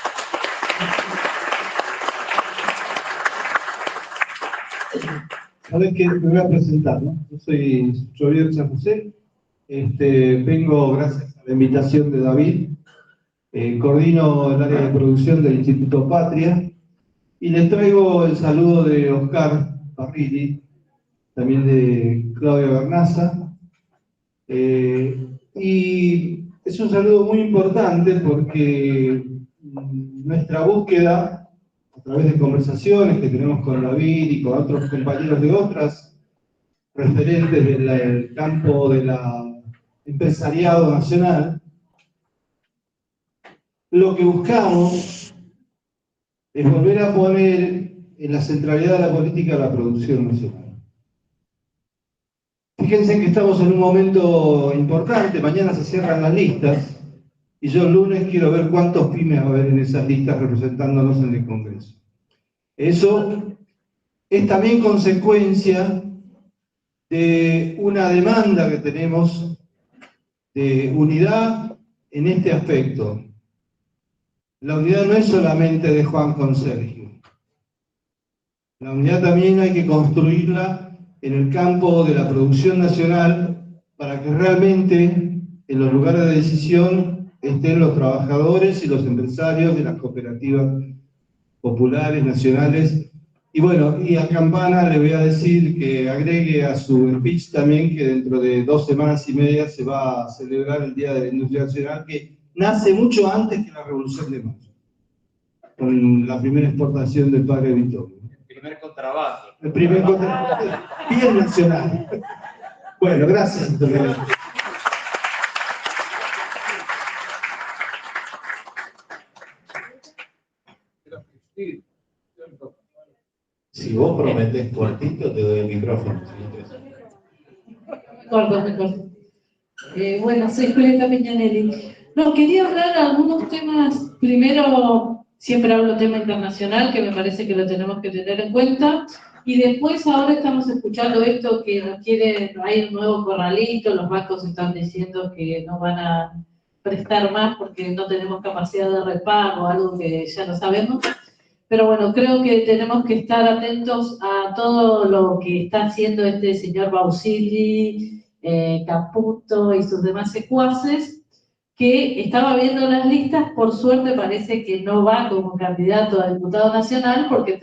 Q: Sabes que me voy a presentar, ¿no? Yo soy Javier San José. Vengo gracias a la invitación de David. Coordino el área de producción del Instituto Patria. Y les traigo el saludo de Oscar Parrilli, también de Claudia Bernaza. Y es un saludo muy importante porque nuestra búsqueda, a través de conversaciones que tenemos con David y con otros compañeros de otras referentes del campo del empresariado nacional, lo que buscamos es volver a poner en la centralidad de la política la producción nacional. Fíjense que estamos en un momento importante, mañana se cierran las listas, y yo el lunes quiero ver cuántos pymes va a haber en esas listas representándonos en el Congreso. Eso es también consecuencia de una demanda que tenemos de unidad en este aspecto. La unidad no es solamente de Juan con Sergio. La unidad también hay que construirla en el campo de la producción nacional para que realmente en los lugares de decisión estén los trabajadores y los empresarios de las cooperativas populares, nacionales. Y bueno, y a Campana le voy a decir que agregue a su speech también que dentro de 2 semanas y media se va a celebrar el Día de la Industria Nacional, que nace mucho antes que la Revolución de Mayo, con la primera exportación del padre Vittorio.
B: El primer contrabando.
Q: El primer contrabando, bien nacional. Bueno, gracias.
B: Si vos prometés cortito, te doy el micrófono.
R: Corto. Bueno, soy Julieta Peñanelli. No, quería hablar de algunos temas. Primero, siempre hablo tema internacional, que me parece que lo tenemos que tener en cuenta. Y después, ahora estamos escuchando esto que nos quieren, hay un nuevo corralito, los bancos están diciendo que no van a prestar más porque no tenemos capacidad de repago, algo que ya lo sabemos. Pero bueno, creo que tenemos que estar atentos a todo lo que está haciendo este señor Bausili, Caputo y sus demás secuaces, que estaba viendo las listas, por suerte parece que no va como candidato a diputado nacional, porque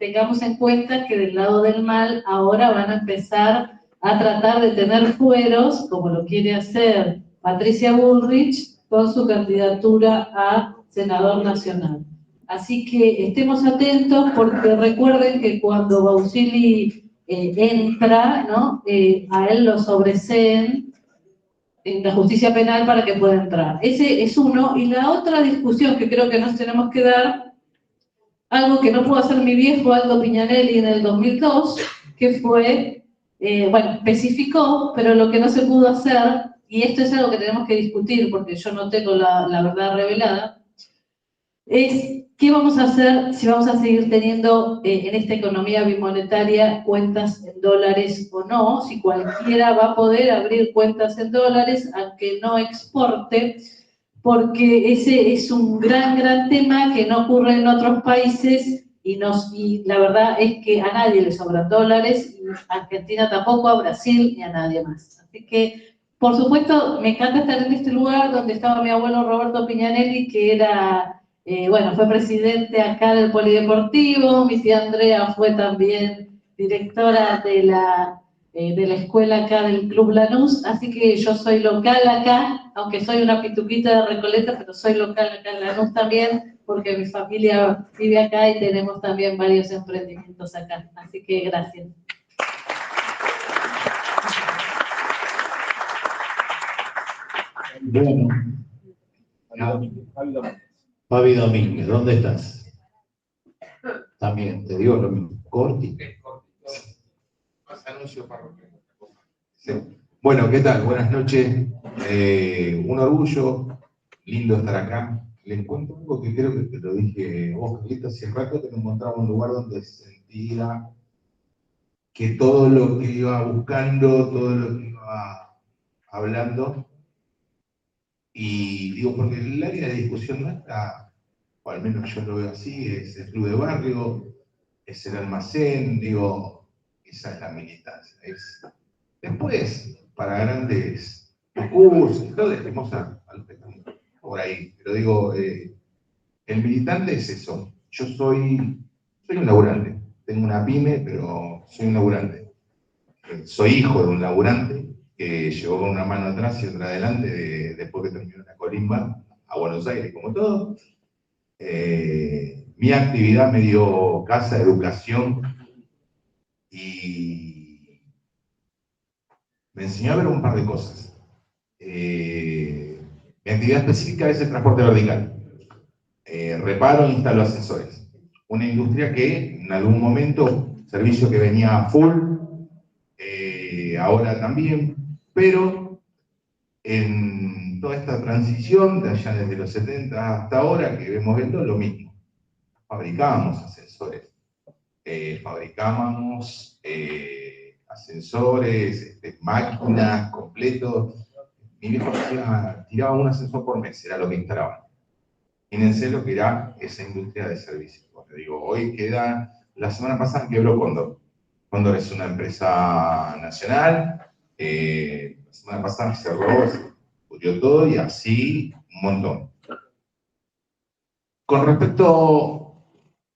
R: tengamos en cuenta que del lado del mal ahora van a empezar a tratar de tener fueros, como lo quiere hacer Patricia Bullrich, con su candidatura a senador nacional. Así que estemos atentos, porque recuerden que cuando Bausili entra, ¿no? A él lo sobreseen en la justicia penal para que pueda entrar. Ese es uno. Y la otra discusión que creo que nos tenemos que dar, algo que no pudo hacer mi viejo Aldo Piñanelli en el 2002, que fue, bueno, especificó, pero lo que no se pudo hacer, y esto es algo que tenemos que discutir porque yo no tengo la verdad revelada, es ¿qué vamos a hacer si vamos a seguir teniendo en esta economía bimonetaria cuentas en dólares o no? Si cualquiera va a poder abrir cuentas en dólares, aunque no exporte, porque ese es un gran tema que no ocurre en otros países y la verdad es que a nadie le sobran dólares, y a Argentina tampoco, a Brasil ni a nadie más. Así que, por supuesto, me encanta estar en este lugar donde estaba mi abuelo Roberto Piñanelli, que era, fue presidente acá del Polideportivo. Mi tía Andrea fue también directora de la escuela acá del Club Lanús, así que yo soy local acá, aunque soy una pituquita de Recoleta, pero soy local acá en Lanús también, porque mi familia vive acá y tenemos también varios emprendimientos acá, así que gracias.
B: Bueno, Fabi Domínguez, ¿dónde estás? También, te digo lo mismo, Corti.
S: Anuncio parroquial. Sí. Bueno, ¿qué tal? Buenas noches. Un orgullo, lindo estar acá. Les cuento algo que creo que te lo dije vos, Carlita, hace rato, que me encontraba en un lugar donde sentía que todo lo que iba buscando, todo lo que iba hablando, y digo, porque el área de discusión nuestra, o al menos yo lo veo así, es el club de barrio, es el almacén, digo, esa es la militancia. Después, para grandes cursos, todo dejemos a los que están por ahí. Pero digo, el militante es eso. Yo soy un laburante. Tengo una pyme, pero soy un laburante. Soy hijo de un laburante que llegó con una mano atrás y otra adelante después que terminó la colimba a Buenos Aires, como todo. Mi actividad me dio casa, educación, y me enseñó a ver un par de cosas. Mi actividad específica es el transporte vertical. Reparo e instalo ascensores. Una industria que en algún momento, servicio que venía full, ahora también, pero en toda esta transición, de allá desde los 70 hasta ahora, que vemos viendo lo mismo. Fabricábamos ascensores. Fabricábamos ascensores, máquinas, completos. Mi viejo tiraba un ascensor por mes, era lo que instalaban. Fíjense lo que era esa industria de servicios. Porque digo, hoy queda, la semana pasada quebró Cóndor. Cóndor es una empresa nacional, la semana pasada cerró, se pudrió todo y así un montón. Con respecto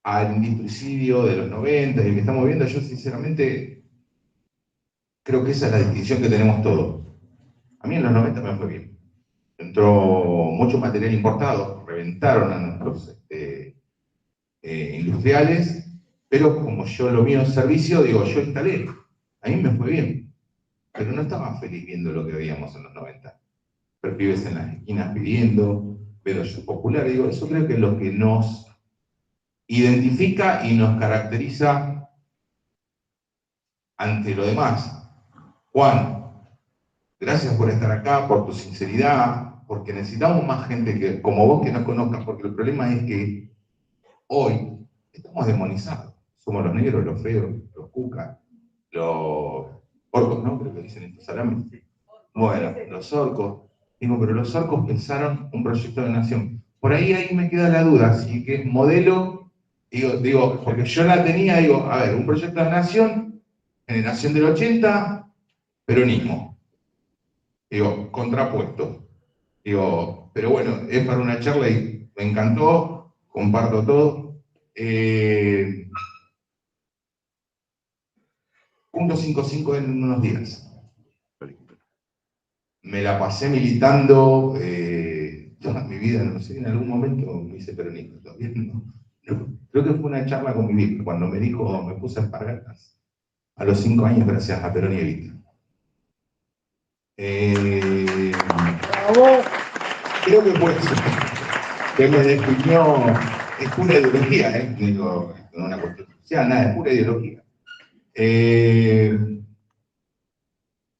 S: al industricidio de los 90 y que estamos viendo, yo sinceramente creo que esa es la distinción que tenemos todos. A mí en los 90 me fue bien. Entró mucho material importado, reventaron a nuestros industriales, pero como yo lo mío en servicio, digo, yo instalé. A mí me fue bien, pero no estaba feliz viendo lo que veíamos en los 90. Pero pibes en las esquinas pidiendo, pero yo popular, digo, eso creo que es lo que nos identifica y nos caracteriza ante lo demás. Juan, gracias por estar acá, por tu sinceridad, porque necesitamos más gente que, como vos que nos conozcan, porque el problema es que hoy estamos demonizados. Somos los negros, los feos, los cucas, los orcos, ¿no? Creo que dicen estos salames. Bueno, los orcos. Digo, pero los orcos pensaron un proyecto de nación. Por ahí me queda la duda, si que es modelo, digo, porque yo la tenía, digo, a ver, un proyecto de nación, generación del 80, peronismo. Digo, contrapuesto. Digo, pero bueno, es para una charla y me encantó, comparto todo. Punto 55 en unos días. Me la pasé militando toda mi vida, no sé, en algún momento me hice peronista, todavía no. Creo que fue una charla con mi viejo, cuando me dijo, me puse alpargatas a los 5 años gracias a Perón y Evita. Creo que fue eso, que me definió, es pura ideología, digo, no una cuestión social, nada, es pura ideología.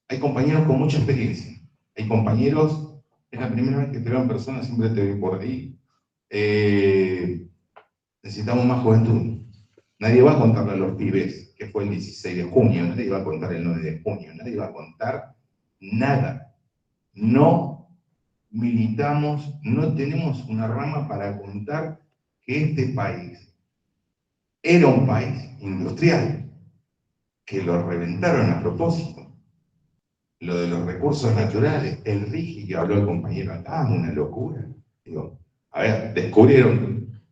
S: Hay compañeros con mucha experiencia. Hay compañeros, es la primera vez que te veo en persona, siempre te veo por ahí. necesitamos más juventud. Nadie va a contarle a los pibes que fue el 16 de junio, nadie va a contar el 9 de junio, nadie va a contar nada. No militamos, no tenemos una rama para contar que este país era un país industrial, que lo reventaron a propósito. Lo de los recursos naturales, el RIGI que habló el compañero acá, una locura. Digo, a ver, descubrieron,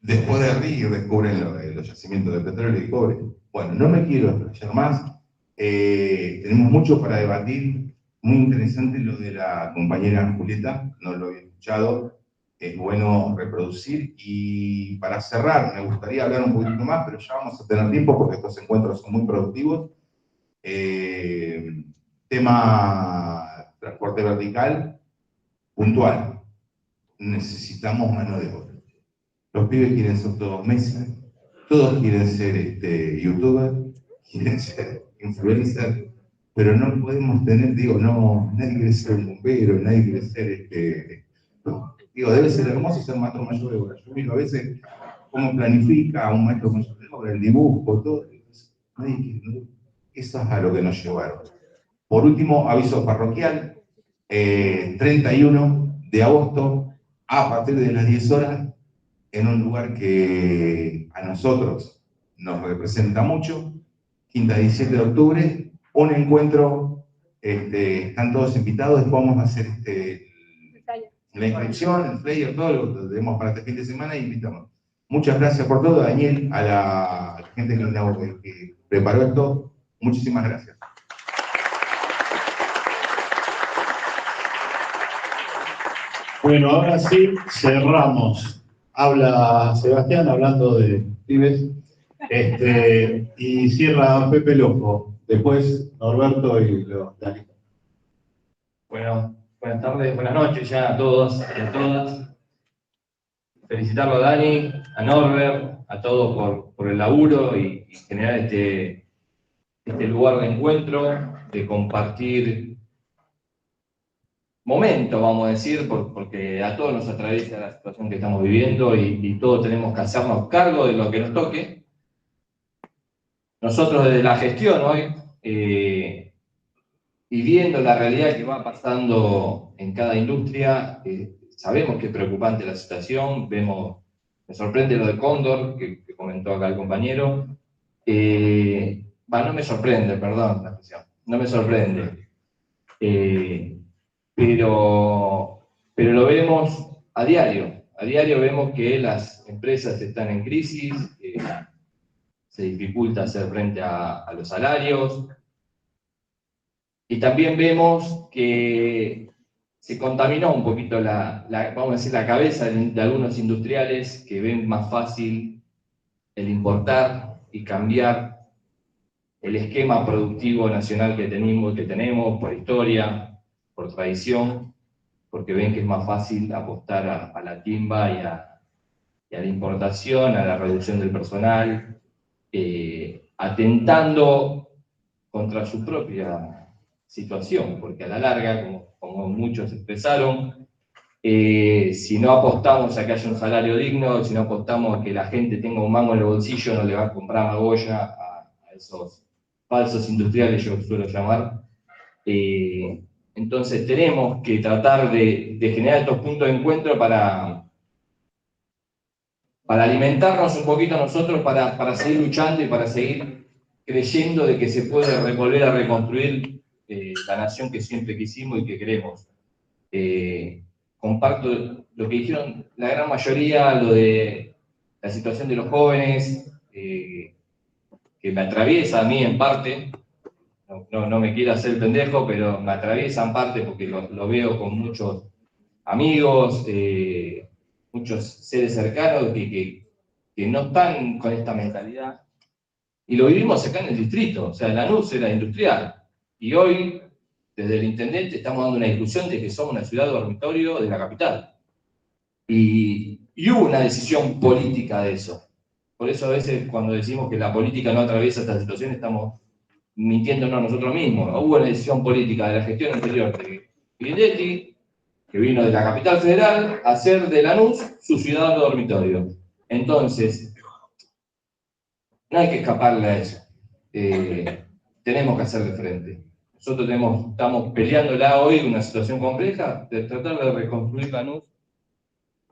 S: después de RIGI descubren los yacimientos de petróleo y cobre. Bueno, no me quiero explayar más, tenemos mucho para debatir, muy interesante lo de la compañera Julieta, no lo había escuchado, es bueno reproducir, y para cerrar, me gustaría hablar un poquito más, pero ya vamos a tener tiempo porque estos encuentros son muy productivos. Tema transporte vertical, puntual. Necesitamos mano de obra. Los pibes quieren ser todos mesas, todos quieren ser youtubers, quieren ser influencers, pero no podemos tener, digo, no, nadie quiere ser un bombero, nadie quiere ser, no, digo, debe ser hermoso ser maestro mayor de obra. Yo miro a veces cómo planifica un maestro mayor de obra, el dibujo, todo, nadie quiere, ¿no? Eso es a lo que nos llevaron. Por último, aviso parroquial, 31 de agosto, a partir de las 10 horas, en un lugar que a nosotros nos representa mucho, quinta 17 de octubre, un encuentro, están todos invitados, después vamos a hacer la inscripción, el flyer, todo lo que tenemos para este fin de semana y invitamos. Muchas gracias por todo, Daniel, a la gente que preparó esto, muchísimas gracias.
B: Bueno, ahora sí, cerramos. Habla Sebastián hablando de pibes, y cierra Pepe Loco, después Norberto y Dani.
T: Bueno, buenas tardes, buenas noches ya a todos y a todas. Felicitarlo a Dani, a Norbert, a todos por el laburo y generar este lugar de encuentro, de compartir momento, vamos a decir, porque a todos nos atraviesa la situación que estamos viviendo y todos tenemos que hacernos cargo de lo que nos toque. Nosotros desde la gestión hoy, y viendo la realidad que va pasando en cada industria, sabemos que es preocupante la situación, me sorprende lo de Cóndor, que comentó acá el compañero, no me sorprende, perdón la expresión, no me sorprende. Pero lo vemos a diario vemos que las empresas están en crisis, se dificulta hacer frente a los salarios, y también vemos que se contaminó un poquito vamos a decir, la cabeza de algunos industriales que ven más fácil el importar y cambiar el esquema productivo nacional que tenemos por historia, por tradición, porque ven que es más fácil apostar a la timba y a la importación, a la reducción del personal, atentando contra su propia situación, porque a la larga, como muchos expresaron, si no apostamos a que haya un salario digno, si no apostamos a que la gente tenga un mango en el bolsillo, no le va a comprar magoya a esos falsos industriales, yo suelo llamar. Entonces tenemos que tratar de generar estos puntos de encuentro para alimentarnos un poquito nosotros, para seguir luchando y para seguir creyendo de que se puede volver a reconstruir la nación que siempre quisimos y que queremos. Comparto lo que dijeron la gran mayoría, lo de la situación de los jóvenes, que me atraviesa a mí en parte. No me quiero hacer pendejo, pero me atraviesa en parte porque lo veo con muchos amigos, muchos seres cercanos que no están con esta mentalidad. Y lo vivimos acá en el distrito, o sea, Lanús era industrial. Y hoy, desde el intendente, estamos dando una discusión de que somos una ciudad dormitorio de la capital. Y hubo una decisión política de eso. Por eso a veces cuando decimos que la política no atraviesa esta situación, estamos mintiéndonos nosotros mismos. Hubo una decisión política de la gestión anterior de Grindetti, que vino de la capital federal, a hacer de Lanús su ciudad dormitorio. Entonces, no hay que escaparle a eso. Tenemos que hacerle frente. Nosotros estamos peleándola hoy en una situación compleja, de tratar de reconstruir Lanús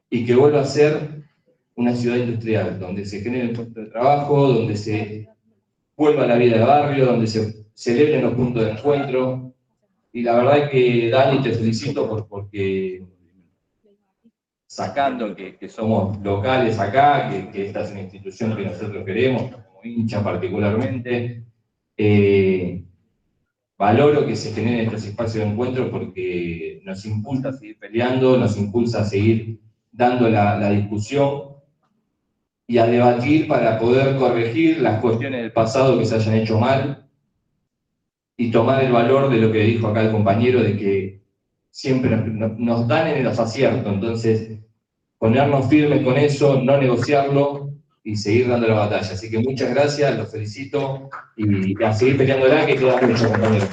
T: y que vuelva a ser una ciudad industrial, donde se generen puestos de trabajo, donde se vuelva a la vida de barrio, donde se celebren los puntos de encuentro. Y la verdad es que, Dani, te felicito porque sacando que somos locales acá, que esta es una institución que nosotros queremos, como hincha particularmente, valoro que se generen estos espacios de encuentro porque nos impulsa a seguir peleando, nos impulsa a seguir dando la discusión y a debatir para poder corregir las cuestiones del pasado que se hayan hecho mal y tomar el valor de lo que dijo acá el compañero, de que siempre nos dan en los aciertos. Entonces, ponernos firmes con eso, no negociarlo y seguir dando la batalla. Así que muchas gracias, los felicito y a seguir peleándola, que queda mucho, compañeros.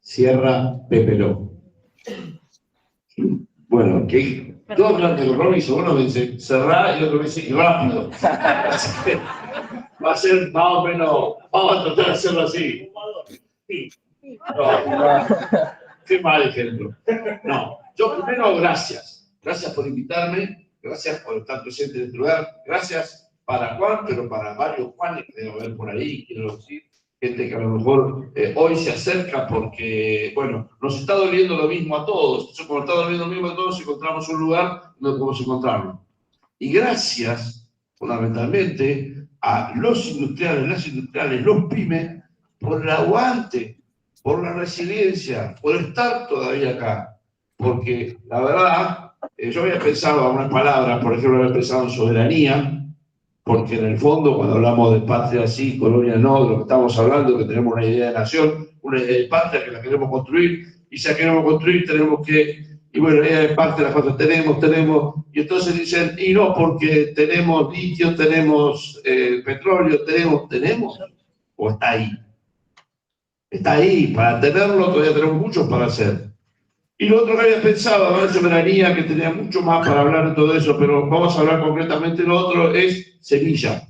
B: Cierra Pepe Ló.
L: Bueno, que dos hablan de compromiso, uno me dice cerrar y otro me dice y rápido. Así que va a ser más o menos, vamos a tratar de hacerlo así. No, qué mal ejemplo. No, yo primero gracias. Gracias por invitarme, gracias por estar presente en este lugar, gracias para Juan, pero para varios Juanes que debo haber por ahí, quiero decir. Gente que a lo mejor hoy se acerca porque, bueno, nos está doliendo lo mismo a todos. Entonces, como está doliendo lo mismo a todos, encontramos un lugar donde podemos encontrarlo. Y gracias, fundamentalmente, a los industriales, las industriales, los pymes, por el aguante, por la resiliencia, por estar todavía acá. Porque, la verdad, yo había pensado en unas palabras, por ejemplo, había pensado en soberanía, porque en el fondo, cuando hablamos de patria sí, colonia no, de lo que estamos hablando, que tenemos una idea de nación, una idea de patria que la queremos construir, y si la queremos construir tenemos que, y bueno, la idea de patria las cosas tenemos, y entonces dicen, y no, porque tenemos litio, tenemos petróleo, tenemos, o está ahí. Está ahí, para tenerlo todavía tenemos mucho para hacer. Y lo otro que había pensado, la soberanía, que tenía mucho más para hablar de todo eso, pero vamos a hablar concretamente de lo otro, es semilla.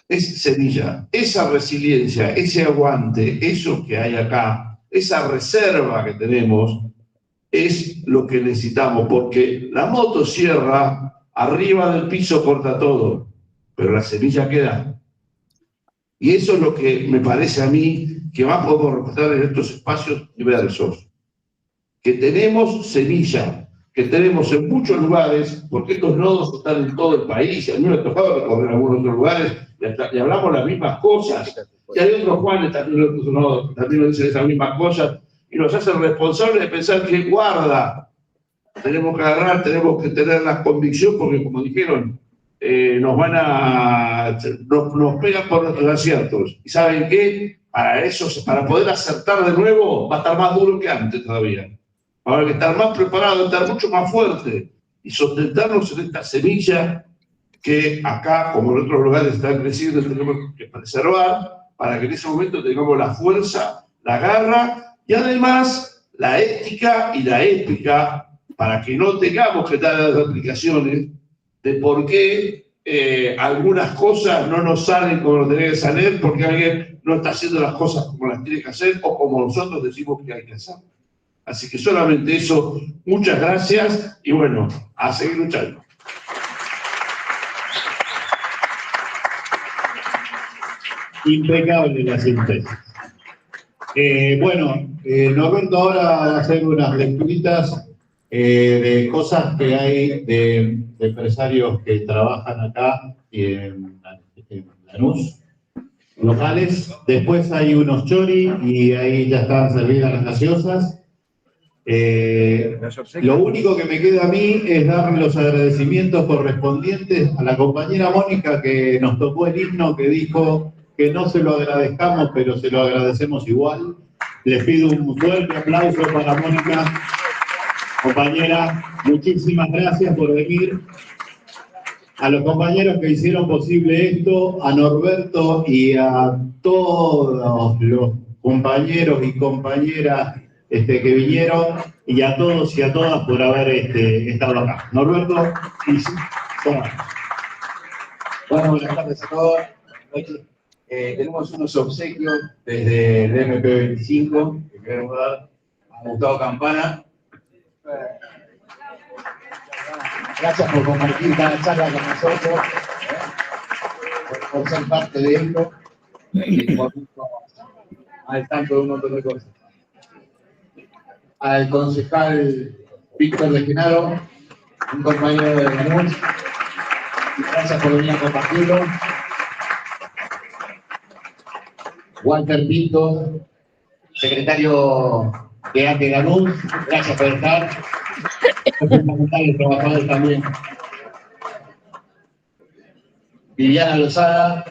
L: Es semilla. Esa resiliencia, ese aguante, eso que hay acá, esa reserva que tenemos, es lo que necesitamos, porque la motosierra arriba del piso corta todo, pero la semilla queda. Y eso es lo que me parece a mí que más podemos respetar en estos espacios diversos. Que tenemos semilla, que tenemos en muchos lugares, porque estos nodos están en todo el país, y a mí me ha tocado recorrer algunos otros lugares, y hablamos las mismas cosas, y hay otros Juanes también, otros nodos, también nos dicen esas mismas cosas, y nos hacen responsables de pensar que guarda, tenemos que agarrar, tenemos que tener la convicción, porque como dijeron, nos pegan por nuestros aciertos, y ¿saben qué? Para eso, para poder acertar de nuevo, va a estar más duro que antes todavía. Ahora hay que estar más preparado, estar mucho más fuerte y sustentarnos en esta semilla que acá, como en otros lugares, está creciendo, tenemos que preservar para que en ese momento tengamos la fuerza, la garra y además la ética y la épica para que no tengamos que dar las explicaciones de por qué algunas cosas no nos salen como nos tienen que salir porque alguien no está haciendo las cosas como las tiene que hacer o como nosotros decimos que hay que hacer. Así que solamente eso, muchas gracias y bueno, a seguir luchando.
B: Impecable la síntesis. Norberto ahora va a hacer unas lecturitas de cosas que hay de empresarios que trabajan acá y en Lanús, locales. Después hay unos chori y ahí ya están servidas las gaseosas. Lo único que me queda a mí es darle los agradecimientos correspondientes a la compañera Mónica que nos tocó el himno, que dijo que no se lo agradezcamos, pero se lo agradecemos igual. Les pido un fuerte aplauso para Mónica. Compañera, muchísimas gracias por venir. A los compañeros que hicieron posible esto, a Norberto y a todos los compañeros y compañeras que vinieron y a todos y a todas por haber estado acá. Norberto, y sí,
M: Bueno, buenas tardes a todos. Tenemos unos obsequios desde el MP25 que queremos dar a Gustavo Campana. Gracias por compartir cada charla con nosotros, por ser parte de esto y por al tanto de un montón de cosas. Al concejal Víctor de Genaro, un compañero de Lanús, gracias por venir a compartirlo. Walter Pinto, secretario de ATE Lanús, gracias por estar. Es fundamental el trabajador también. Viviana Lozada,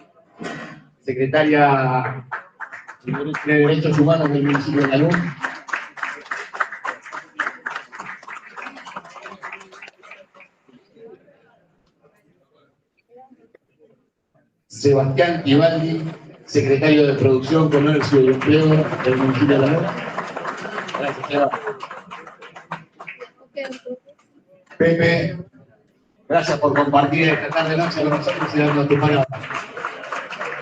M: secretaria de Derechos Humanos del municipio de Lanús. Sebastián Ivaldi, secretario de Producción, Comercio y Empleo del municipio de Lanús. Gracias, Seba. Pepe, gracias por compartir esta tarde noche con nosotros y darnos tu palabra.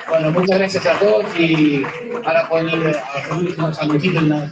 M: Bueno, muchas gracias a todos y ahora pueden ir a subir unos sanduchitos en la...